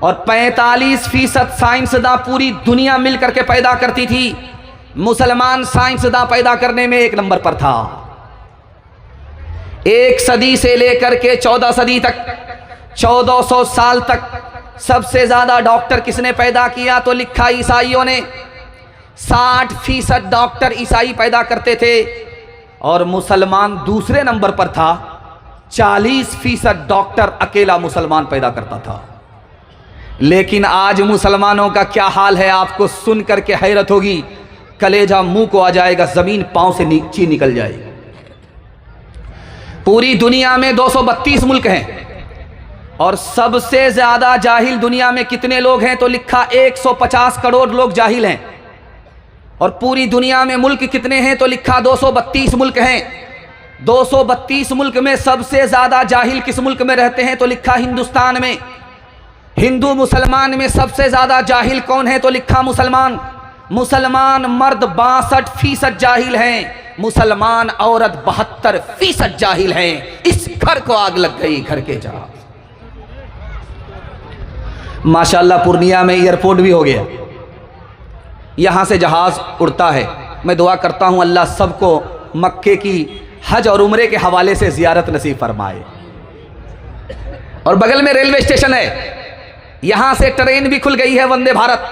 और 45% साइंसदां पूरी दुनिया मिलकर के पैदा करती थी। मुसलमान साइंसदां पैदा करने में 1 नंबर पर था। 1 सदी से लेकर के 14 सदी तक, 1400 साल तक सबसे ज़्यादा डॉक्टर किसने पैदा किया? तो लिखा ईसाइयों ने। 60% डॉक्टर ईसाई पैदा करते थे और मुसलमान दूसरे नंबर पर था। 40% डॉक्टर अकेला मुसलमान पैदा करता था। लेकिन आज मुसलमानों का क्या हाल है, आपको सुन करके हैरत होगी, कलेजा मुंह को आ जाएगा, ज़मीन पांव से नीचे निकल जाएगी। पूरी दुनिया में 232 मुल्क हैं और सबसे ज़्यादा जाहिल दुनिया में कितने लोग हैं? तो लिखा 150 करोड़ लोग जाहिल हैं। और पूरी दुनिया में मुल्क कितने हैं? तो लिखा 232 मुल्क हैं। 232 मुल्क में सबसे ज़्यादा जाहिल किस मुल्क में रहते हैं? तो लिखा हिंदुस्तान में। हिंदू मुसलमान में सबसे ज़्यादा जाहिल कौन है? तो लिखा मुसलमान। मुसलमान मर्द 62% जाहिल हैं, मुसलमान औरत 72% जाहिल हैं। इस घर को आग लग गई, घर के जहां। माशाअल्लाह पूर्णिया में एयरपोर्ट भी हो गया, यहां से जहाज उड़ता है। मैं दुआ करता हूं अल्लाह सबको मक्के की हज और उम्रे के हवाले से जियारत नसीब फरमाए। और बगल में रेलवे स्टेशन है, यहां से ट्रेन भी खुल गई है, वंदे भारत।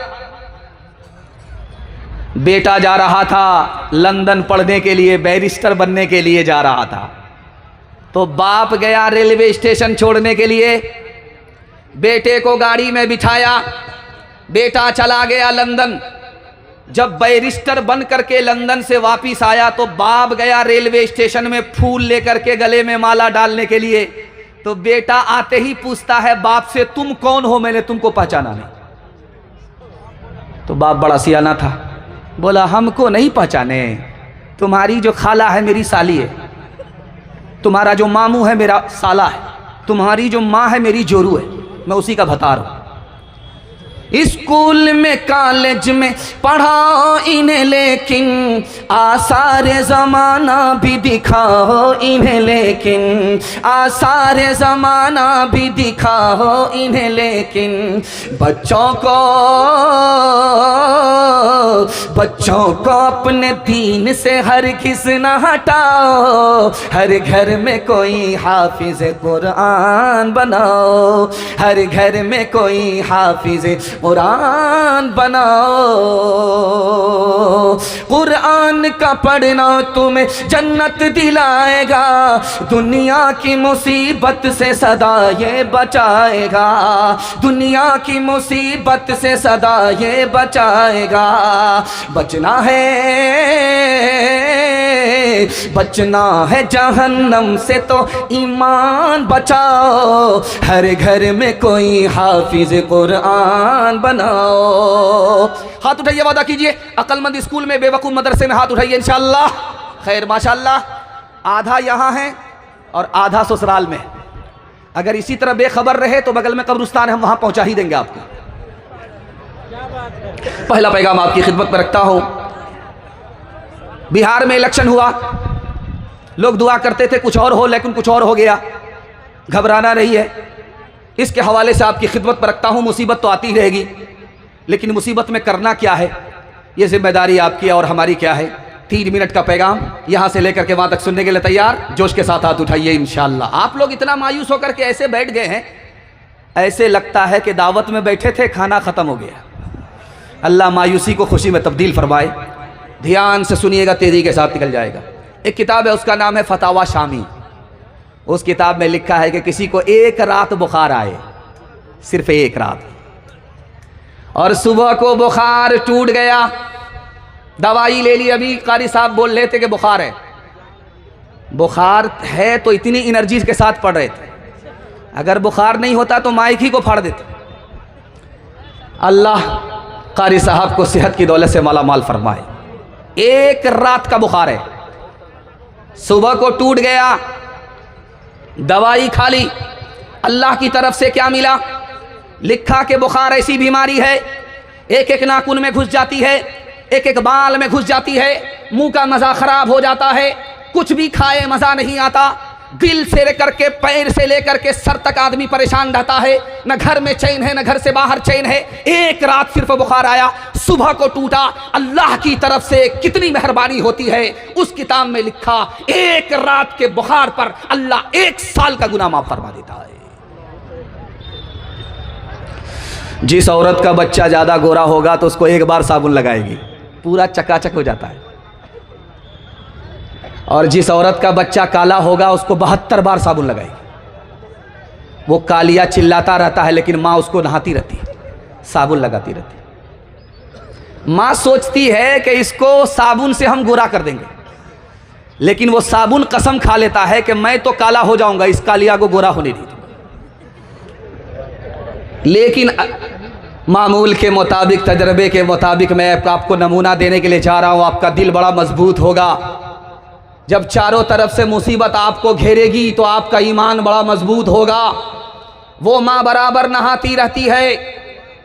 बेटा जा रहा था लंदन पढ़ने के लिए, बैरिस्टर बनने के लिए जा रहा था, तो बाप गया रेलवे स्टेशन छोड़ने के लिए, बेटे को गाड़ी में बिठाया, बेटा चला गया लंदन। जब बैरिस्टर बन करके लंदन से वापिस आया तो बाप गया रेलवे स्टेशन में फूल लेकर के गले में माला डालने के लिए, तो बेटा आते ही पूछता है बाप से, तुम कौन हो? मैंने तुमको पहचाना नहीं। तो बाप बड़ा सियाना था, बोला हमको नहीं पहचाने, तुम्हारी जो खाला है मेरी साली है, तुम्हारा जो मामू है मेरा साला है, तुम्हारी जो माँ है मेरी जोरू है, मैं उसी का भतार हूँ। स्कूल में कॉलेज में पढ़ाओ इन्हें, लेकिन आसार ज़माना भी दिखाओ इन्हें, लेकिन आसार ज़माना भी दिखाओ इन्हें, लेकिन बच्चों को अपने दीन से हरगिज़ न हटाओ। हर घर में कोई हाफिज़ कुरान बनाओ, हर घर में कोई हाफिज़ कुरान बनाओ। कुरान का पढ़ना तुम्हें जन्नत दिलाएगा, दुनिया की मुसीबत से सदा ये बचाएगा, दुनिया की मुसीबत से सदा ये बचाएगा। बचना है जहन्नम से तो ईमान बचाओ। हर घर में कोई हाफिज कुरान बनाओ। हाथ उठाइए, वादा कीजिए अक्लमंद स्कूल में, बेवकूफ़ मदरसे में हाथ उठाइए इंशाअल्लाह। खैर माशाअल्लाह, आधा यहाँ है और आधा ससुराल में। अगर इसी तरह बेखबर रहे तो बगल में कब्रिस्तान है, हम वहाँ पहुँचा ही देंगे आपको। पहला पैगाम आपकी खिदमत में रखता हूँ। बिहार में इलेक्शन हुआ, लोग दुआ करते थे कुछ और हो, लेकिन कुछ और हो गया। घबराना नहीं है, इसके हवाले से आपकी खिदमत पर रखता हूँ। मुसीबत तो आती रहेगी, लेकिन मुसीबत में करना क्या है, ये जिम्मेदारी आपकी और हमारी क्या है। 3 मिनट का पैगाम यहाँ से लेकर के वहाँ तक सुनने के लिए तैयार? जोश के साथ हाथ उठाइए इंशाअल्लाह। आप लोग इतना मायूस होकर के ऐसे बैठ गए हैं, ऐसे लगता है कि दावत में बैठे थे, खाना ख़त्म हो गया। अल्लाह मायूसी को खुशी में तब्दील फरमाए। ध्यान से सुनिएगा, तेज़ी के साथ निकल जाएगा। एक किताब है, उसका नाम है फतावा शामी। उस किताब में लिखा है कि किसी को एक रात बुखार आए, सिर्फ एक रात, और सुबह को बुखार टूट गया, दवाई ले ली। अभी कारी साहब बोल रहे थे कि बुखार है, बुखार है तो इतनी एनर्जी के साथ पढ़ रहे थे, अगर बुखार नहीं होता तो माइक ही को फाड़ देते। अल्लाह कारी साहब को सेहत की दौलत से माला माल फरमाए। एक रात का बुखार है, सुबह को टूट गया, दवाई खा ली। अल्लाह की तरफ से क्या मिला? लिखा कि बुखार ऐसी बीमारी है, एक एक नाखून में घुस जाती है, एक एक बाल में घुस जाती है, मुंह का मज़ा ख़राब हो जाता है, कुछ भी खाए मज़ा नहीं आता, दिल से लेकर के पैर से लेकर के सर तक आदमी परेशान रहता है, न घर में चैन है न घर से बाहर चैन है। एक रात सिर्फ बुखार आया, सुबह को टूटा। अल्लाह की तरफ से कितनी मेहरबानी होती है। उस किताब में लिखा, एक रात के बुखार पर अल्लाह 1 साल का गुनाह माफ फरमा देता है। जिस औरत का बच्चा ज़्यादा गोरा होगा तो उसको एक बार साबुन लगाएगी, पूरा चकाचक हो जाता है, और जिस औरत का बच्चा काला होगा उसको 72 बार साबुन लगाएगी। वो कालिया चिल्लाता रहता है, लेकिन माँ उसको नहाती रहती, साबुन लगाती रहती। माँ सोचती है कि इसको साबुन से हम गोरा कर देंगे, लेकिन वो साबुन कसम खा लेता है कि मैं तो काला हो जाऊंगा, इस कालिया को गोरा होने नहीं दूंगा। लेकिन मामूल के मुताबिक, तजर्बे के मुताबिक मैं आपको नमूना देने के लिए जा रहा हूँ। आपका दिल बड़ा मजबूत होगा, जब चारों तरफ से मुसीबत आपको घेरेगी तो आपका ईमान बड़ा मजबूत होगा। वो माँ बराबर नहाती रहती है,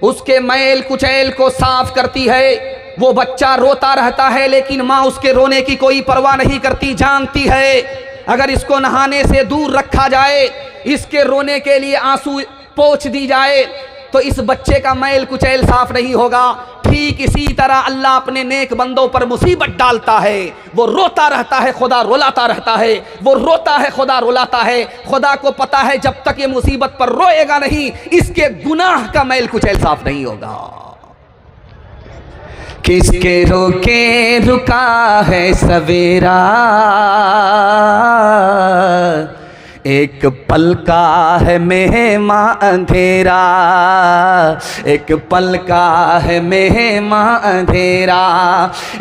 उसके मैल कुचैल को साफ करती है। वो बच्चा रोता रहता है लेकिन माँ उसके रोने की कोई परवाह नहीं करती, जानती है अगर इसको नहाने से दूर रखा जाए, इसके रोने के लिए आंसू पोंछ दी जाए तो इस बच्चे का मैल कुचैल साफ नहीं होगा। ठीक इसी तरह अल्लाह अपने नेक बंदों पर मुसीबत डालता है, वो रोता रहता है, खुदा रुलाता रहता है, वो रोता है, खुदा रुलाता है। खुदा को पता है जब तक ये मुसीबत पर रोएगा नहीं, इसके गुनाह का मैल कुचैल साफ नहीं होगा। किसके रोके रुका है सवेरा, एक पल का है मेहमा अंधेरा, एक पल का है मेहमा अंधेरा।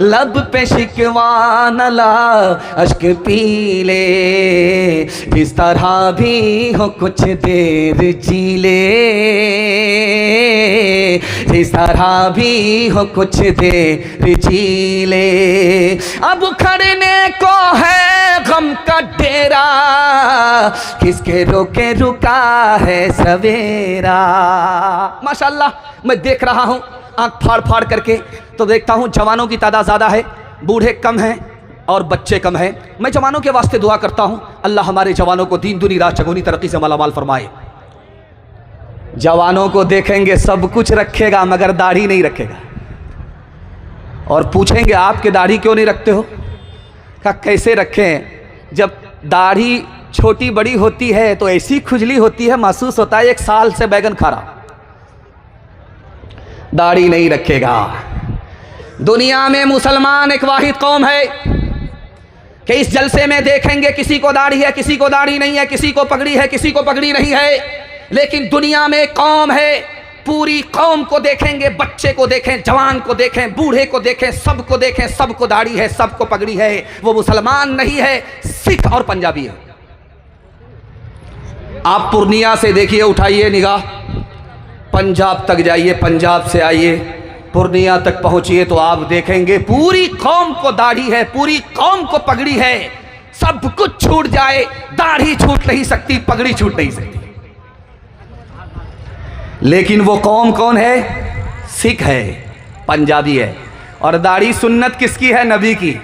लब पे शिकवा न ला अश्क पी ले, इस तरह भी हो कुछ देर जी ले, इस तरह भी हो कुछ देर जी ले। अब खड़ने को है गम का डेरा, किसके रोके रुका है सवेरा। माशाल्लाह, मैं देख रहा हूँ आंख फाड़ फाड़ करके तो देखता हूँ जवानों की तादाद ज़्यादा है, बूढ़े कम हैं और बच्चे कम हैं। मैं जवानों के वास्ते दुआ करता हूँ, अल्लाह हमारे जवानों को दीन दुनी रात चगुनी तरक्की से मालामाल फरमाए। जवानों को देखेंगे सब कुछ रखेगा मगर दाढ़ी नहीं रखेगा, और पूछेंगे आपके दाढ़ी क्यों नहीं रखते हो? कहा कैसे रखें, जब दाढ़ी छोटी बड़ी होती है तो ऐसी खुजली होती है, महसूस होता है 1 साल से बैगन खा रहा। दाढ़ी नहीं रखेगा। दुनिया में मुसलमान एक वाहिद कौम है कि इस जलसे में देखेंगे किसी को दाढ़ी है, किसी को दाढ़ी नहीं है, किसी को पगड़ी है, किसी को पगड़ी नहीं है। लेकिन दुनिया में कौम है, पूरी कौम को देखेंगे, बच्चे को देखें, जवान को देखें, बूढ़े को देखें, सबको देखें, सबको दाढ़ी है, सबको पगड़ी है। वो मुसलमान नहीं है, सिख और पंजाबी है। आप पूर्णिया से देखिए, उठाइए निगाह, पंजाब तक जाइए, पंजाब से आइए पूर्णिया तक पहुंचिए तो आप देखेंगे पूरी कौम को दाढ़ी है, पूरी कौम को पगड़ी है। सब कुछ छूट जाए, दाढ़ी छूट नहीं सकती, पगड़ी छूट नहीं सकती। लेकिन वो कौम कौन है? सिख है, पंजाबी है। और दाढ़ी सुन्नत किसकी है? नबी की।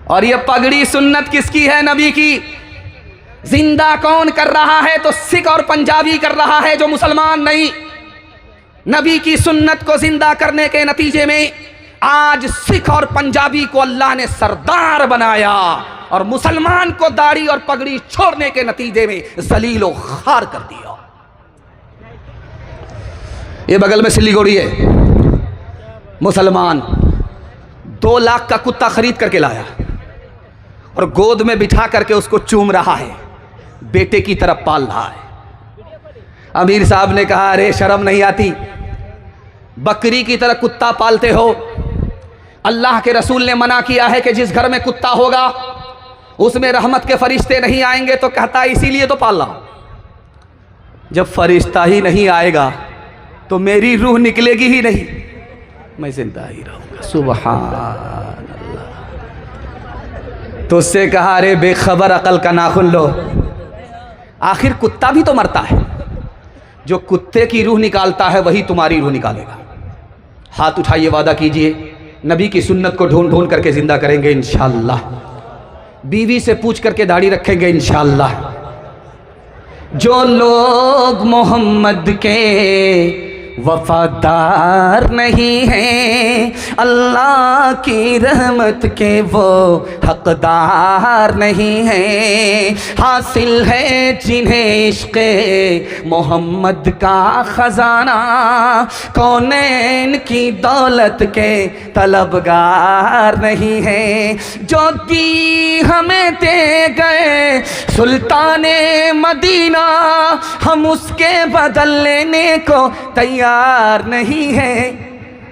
और ये पगड़ी सुन्नत किसकी है? नबी की। जिंदा कौन कर रहा है? तो सिख और पंजाबी कर रहा है, जो मुसलमान नहीं। नबी की सुन्नत को जिंदा करने के नतीजे में आज सिख और पंजाबी को अल्लाह ने सरदार बनाया, और मुसलमान को दाढ़ी और पगड़ी छोड़ने के नतीजे में जलीलो खार कर दिया। ये बगल में सिलीगुड़ी है, मुसलमान 2 लाख का कुत्ता खरीद करके लाया और गोद में बिठा करके उसको चूम रहा है, बेटे की तरफ पाल रहा है। अमीर साहब ने कहा, अरे शर्म नहीं आती, बकरी की तरह कुत्ता पालते हो? अल्लाह के रसूल ने मना किया है कि जिस घर में कुत्ता होगा उसमें रहमत के फरिश्ते नहीं आएंगे। तो कहता है इसीलिए तो पाल रहा। जब फरिश्ता ही नहीं आएगा तो मेरी रूह निकलेगी ही नहीं, मैं जिंदा ही रहूंगा। सुभान अल्लाह। तो उससे कहा, अरे बेखबर अकल का नाखून लो, आखिर कुत्ता भी तो मरता है। जो कुत्ते की रूह निकालता है वही तुम्हारी रूह निकालेगा। हाथ उठाइए, वादा कीजिए नबी की सुन्नत को ढूंढ ढूंढ करके जिंदा करेंगे इंशाअल्लाह। बीवी से पूछ करके दाढ़ी रखेंगे इंशाअल्लाह। जो लोग मोहम्मद के वफादार नहीं हैं, अल्लाह की रहमत के वो हकदार नहीं हैं। हासिल है जिन्हें इश्क़े मोहम्मद का ख़जाना, कौनैन की दौलत के तलबगार नहीं हैं। जो दी हमें दे गए सुल्ताने मदीना, हम उसके बदल लेने को तैयार नहीं है।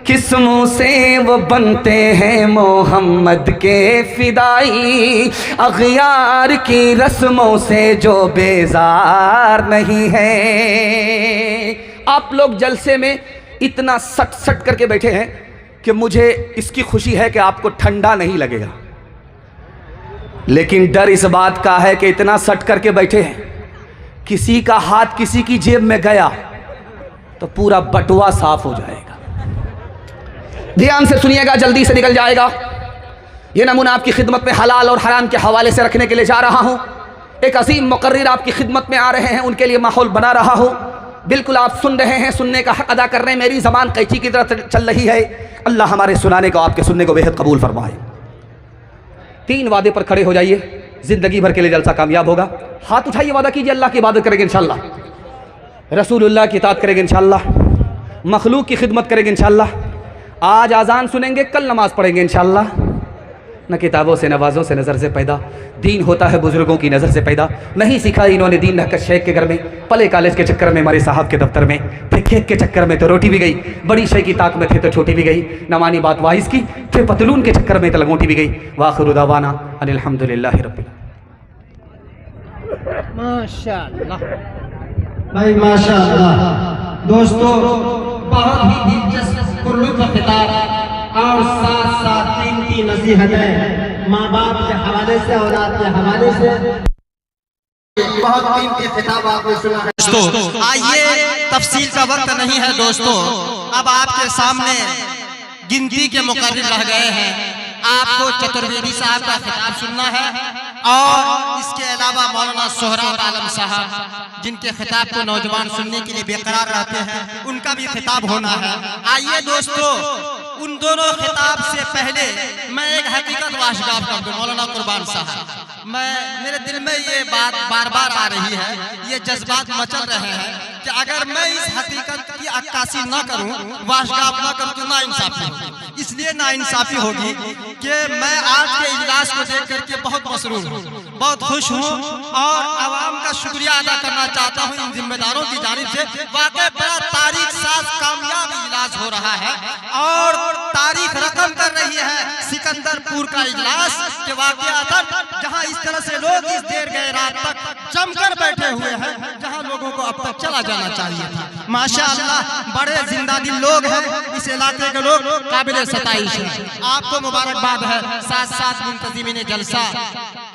किस मुंह से वो बनते हैं मोहम्मद के फिदाई, अग़यार की रस्मों से जो बेजार नहीं है। आप लोग जलसे में इतना सट सट करके बैठे हैं कि मुझे इसकी खुशी है कि आपको ठंडा नहीं लगेगा। लेकिन डर इस बात का है कि इतना सट करके बैठे हैं, किसी का हाथ किसी की जेब में गया तो पूरा बटुआ साफ हो जाएगा। ध्यान से सुनिएगा, जल्दी से निकल जाएगा। ये नमूना आपकी खिदमत में हलाल और हराम के हवाले से रखने के लिए जा रहा हूँ। एक अजीम मुकर्रिर आपकी खिदमत में आ रहे हैं, उनके लिए माहौल बना रहा हूँ। बिल्कुल आप सुन रहे हैं, सुनने का हक अदा कर रहे हैं। मेरी ज़बान कैंची की तरह चल रही है। अल्लाह हमारे सुनाने को, आपके सुनने को बेहद कबूल फरमाए। 3 वादे पर खड़े हो जाइए, ज़िंदगी भर के लिए जलसा कामयाब होगा। हाथ उठाइए, वादा कीजिए अल्लाह की इबादत करेंगे इंशाअल्लाह, रसूलुल्लाह की इताअत करेंगे इंशाअल्लाह, मखलूक की खिदमत करेंगे इंशाअल्लाह। आज आज़ान सुनेंगे, कल नमाज पढ़ेंगे इंशाअल्लाह। न किताबों से नवाज़ों से नज़र से पैदा, दीन होता है बुज़ुर्गों की नज़र से पैदा। नहीं सीखा इन्होंने दीन नहकत शेख के घर में, पले कॉलेज के चक्कर में, हमारे साहब के दफ्तर में, फिर खेत के चक्कर में तो रोटी भी गई, बड़ी शे की ताक में थे तो छोटी भी गई, नमानी बात वाइस की, फिर पतलून के चक्कर में तो लगोटी भी गई। वाखिरु दावाना अनिल हम्दुलिल्लाहि रब्बिल माशाअल्लाह भाई माशाअल्लाह। दोस्तों बहुत ही दिलचस्प पुरलुत्फ खिताब और साथ साथ कीमती नसीहतें माँ बाप के हवाले से, औलाद के हवाले से बहुत कीमती खिताब आपने सुना है। दोस्तों आइए, तफसील का वक्त नहीं है दोस्तों, अब आपके सामने गिनती के मुकर्रिर रह गए हैं। आपको चतुर्वेदी साहब का खिताब सुनना है और इसके अलावा मौलाना सोहराब आलम साहब, जिनके खिताब को नौजवान सुनने के लिए बेकरार रहते हैं, उनका भी खिताब होना है। आइए दोस्तों, उन दोनों खिताब से पहले मैं एक हकीकत वाशगाब कर दूं। मौलाना कुर्बान साहब, मेरे दिल में ये बात बार बार आ रही है, ये जज्बात मचल रहे हैं कि अगर मैं इस हकीकत की अक्कासी न करूं, वाशगाब न करूं, तो ना इंसाफी होगी। इसलिए ना इंसाफी होगी कि मैं आज के इजलास को देख करके बहुत मसरूर हूँ, बहुत खुश हूँ और आवाम का शुक्रिया अदा करना चाहता हूँ इन जिम्मेदारों की जानिब से। वाकई बड़ा तारीख साज कामयाब इजलास हो रहा है और तारीख रकम कर रही है सिकंदरपुर का इजलास के वाकयातन, जहाँ इस तरह से लोग इस देर गए रात तक जमकर बैठे हुए हैं, जहाँ लोगों को अब तक चला जाना चाहिए था। माशाअल्लाह, बड़े जिंदा दिल लोग हैं इस इलाके के लोग, काबिल सताइश है। आपको मुबारकबाद है। साथ साथ मुंतजिमीन जलसा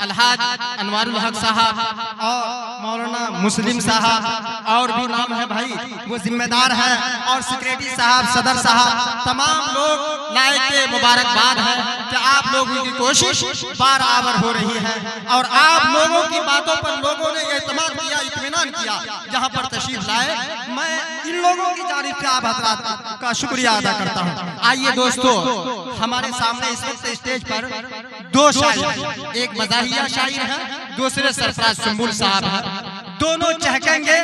अलहाज अनवारुल हक साहब और मौलाना मुस्लिम साहब और भी नाम है भाई, वो जिम्मेदार हैं, और सेक्रेटरी साहब, सदर साहब, तमाम लोग लायक मुबारकबाद है कि आप लोगों की कोशिश बराबर हो रही है और आप लोगों की बातों पर लोगों ने एतमाद किया, इत्मीनान किया, जहां पर तशरीफ लाए। मैं इन लोगों की जानिब से आप हज़रात का शुक्रिया अदा करता हूं। आइए दोस्तों, हमारे सामने इस वक्त स्टेज पर 2 शायर, एक मज़ाहिया शायर है, दूसरे सरफराज सुंबुल साहब है। दोनों चहकेंगे,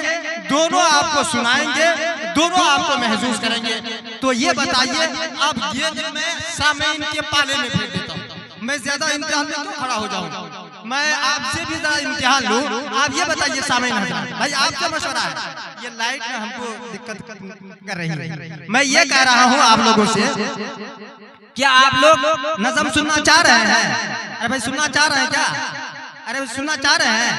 दोनों आपको सुनाएंगे, दोनों आपको महसूस करेंगे। तो ये बताइए, अब ये मैं सामीन के पाले में फेंक देता हूँ, मैं ज्यादा इम्तिहान में क्यों खड़ा हो जाऊँ? मैं आपसे भी ज्यादा इम्तिहान लूँ। आप ये बताइए सामीन हज़रात, भाई आपका मशवरा है, ये लाइट में हमको दिक्कत कर रही है। मैं ये कह रहा हूँ आप लोगों से, क्या आप लोग नज़म सुनना चाह रहे हैं? अरे भाई सुनना चाह रहे हैं क्या? अरे सुनना चाह रहे हैं?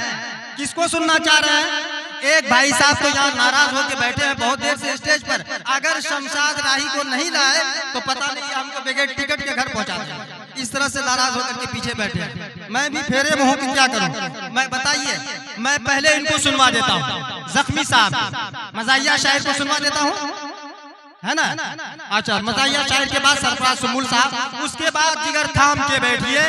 किसको सुनना चाह रहे हैं? एक भाई साहब तो यहाँ नाराज होकर बैठे हैं बहुत देर से स्टेज पर। अगर शमशाद राही को नहीं लाए तो पता नहीं हमको बगैर टिकट के घर पहुँचा दें, इस तरह से नाराज होकर के पीछे बैठे हैं। मैं भी फेरे में हूँ कि क्या करूँ? मैं बताइए, मैं पहले इनको सुनवा देता हूँ, जख्मी साहब मज़ाहिया शायर को सुनवा देता हूँ, है ना? अच्छा, मज़ाहिया शायर के बाद सरफराज सुंबुल साहब, उसके बाद जिगर थाम के बैठिए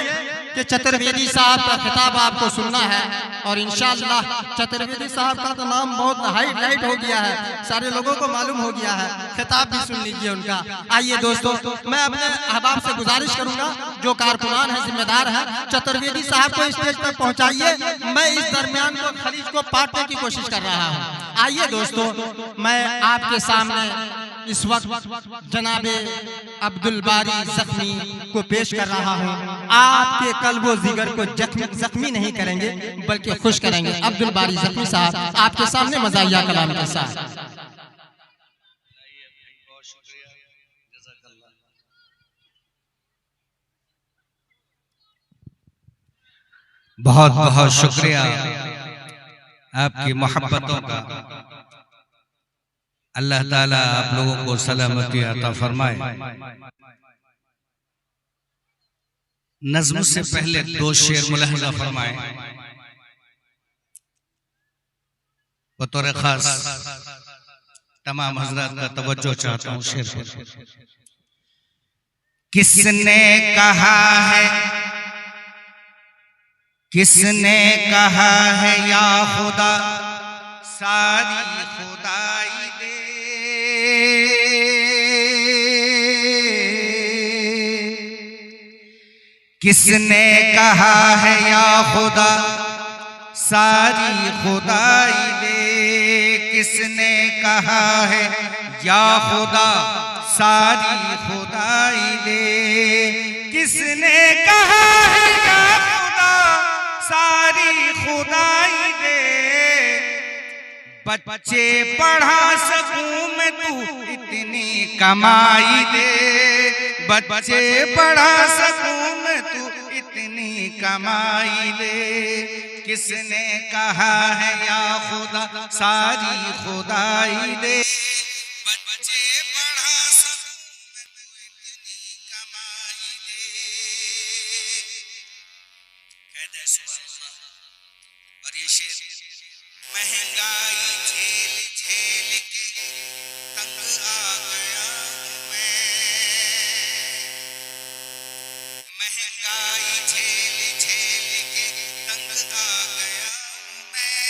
कि चतुर्वेदी साहब का खिताब आपको सुनना है। और इंशाअल्लाह चतुर्वेदी साहब का तो नाम बहुत हाईलाइट हो गया है, सारे लोगों को मालूम हो गया है। खिताब भी सुन लीजिए उनका। आइए दोस्तों, मैं अपने अहबाब से गुजारिश करूंगा, जो कारकुनान है, जिम्मेदार है, चतुर्वेदी साहब को स्टेज तक पहुंचाइए। मैं इस दरमियान को खलीज को पाटने की कोशिश कर रहा हूँ। आइए दोस्तों, मैं आपके सामने इस वक्त जनाबे अब्दुल बारी जख्मी को पेश कर रहा हूँ। आपके कल्बो जिगर को जख्मी नहीं करेंगे बल्कि खुश करेंगे। अब्दुल बारी जख्मी साहब आपके सामने मज़ाहिया कलाम के साथ। बहुत बहुत शुक्रिया आपकी मोहब्बतों का। अल्लाह ताला आप लोगों को सलामती अता फरमाए। नज़्म से पहले दो शेर मुलाहजा फरमाए बतौर खास तमाम हजरात का तवज्जो चाहता हूँ शेर पर। किसने कहा है, किसने कहा है या खुदा सारी खुदाई दे, किसने कहा है या खुदा सारी खुदाई दे, किसने कहा है या खुदा सारी खुदाई दे, किसने कहा है या खुदा सारी खुदाई दे, बच्चे पढ़ा सकूं मैं तू इतनी कमाई दे, बच्चे पढ़ा सकूं मैं तू इतनी कमाई दे, किसने कहा है या खुदा सारी खुदाई दे, बच्चे पढ़ा सकूं मैं तू इतनी कमाई दे। कहते हैं सुभान अल्लाह। और ये शेर महंगाई झेल झेल के तंग आ गया हूं मैं, महंगाई झेल झेल के तंग आ गया हूं मैं,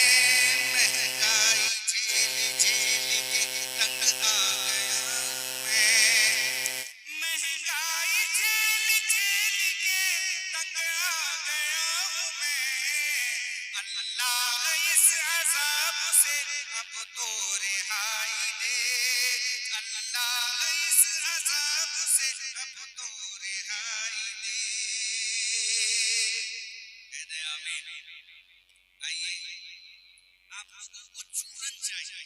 महंगाई झेल झेल के तंग आ गया हूं मैं, महंगाई झेल झेल के तंग आ गया हूं मैं, अल्लाह इस अज़ाब से अब तो रिहाई दे, अल्लाह इस अज़ाब से अब तो रिहाई दे। कहते हैं आमीन। आइए आप लोगों को चूरन चाहिए,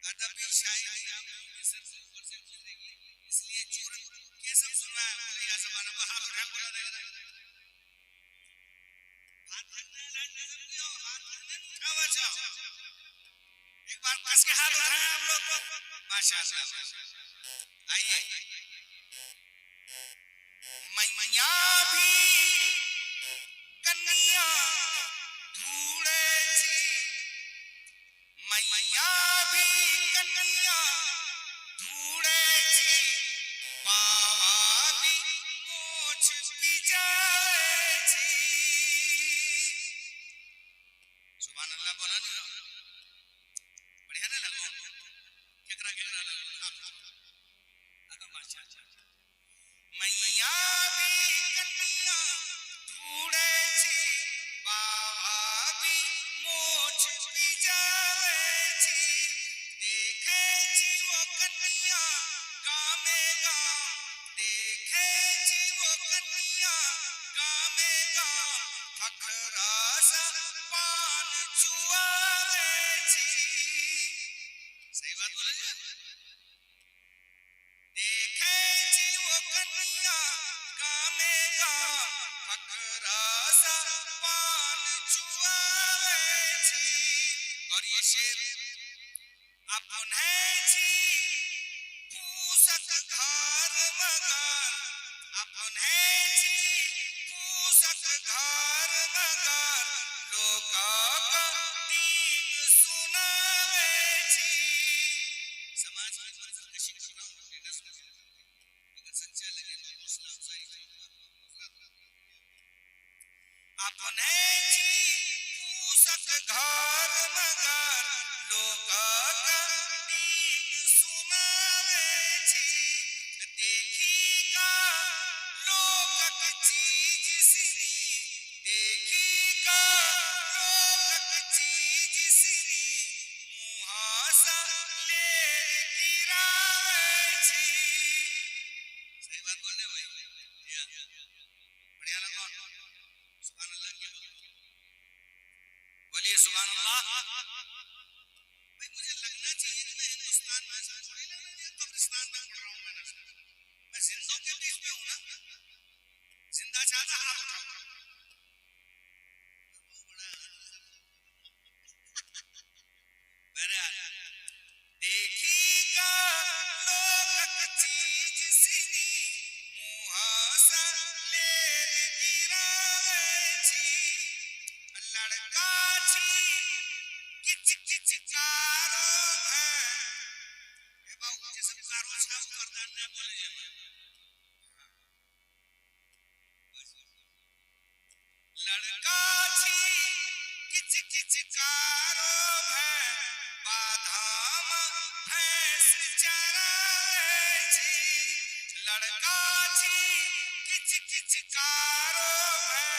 अदबी शायरी आप लोगों के सर से ऊपर से गुजरेगी, इसलिए चूरन ये सब सुनवाया या जमाना हाथ उठा बोला देगा, हाथ रखने लायक नजर दियो, हाथ रखने उठावा जाओ, एक बार कस के हाथ उठाएं आप लोग, माशाअल्लाह। आइए मैया भी कन्या ढूंढे छी, मैया भी कन्या ढूंढे छी, बाबा भी मोछ पिजाए छी। सुभान अल्लाह बोला नहीं, बढ़िया ना लगो, केकरा केकरा लगो माशाअल्लाह। मैया भी कन्या ढूंढे छी, बाबा भी मोछ पिजाए छी, देखे छी वो कन्या गामे गाम, देखे छी वो कन्या गामे गाम, फखरा सा पान चुआवे छी। सही बात बोले जी, देखे छी वो कन्या गामे गाम, फखरा सा पान चुआवे छी। और ये शेर अपन है छी पूसक घर मगर, अपन है छी पूसक घर मगर, लोका का दीन सुनावे छी। समाज की मंजिल कशी सुनाऊं अगर सच्चा लगे तो हौसला अफजाई अपन है छी पूसक घर मगर, लोका का दीन सुनावे छी, देखी का लोकक चीज सिनी, देखी का लोकक चीज सिनी, मुहासा लेर गिरावे छी। सही बात बोल रहे भाई, बढ़िया लगा सुभान अल्लाह की बोलिए सुभान अल्लाह। भाई मुझे लगना चाहिए कि मैं हिंदुस्तान में थोड़ी लगना चाहिए कब्रिस्तान में पढ़ रहा हूँ, मैं जिंदों के बीच में हूँ ना, जिंदा चाहता हाथ उठाऊंगा, देखी का लोकक चीज सिनी, प्रधान ने बोले ये लड़का छी किच किच कारो है बाधाम भैंस चराए छी लड़का छी किच किच कारो है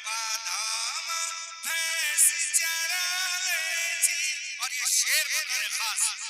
बाधाम भैंस चराए छी और ये शेर बतौर खास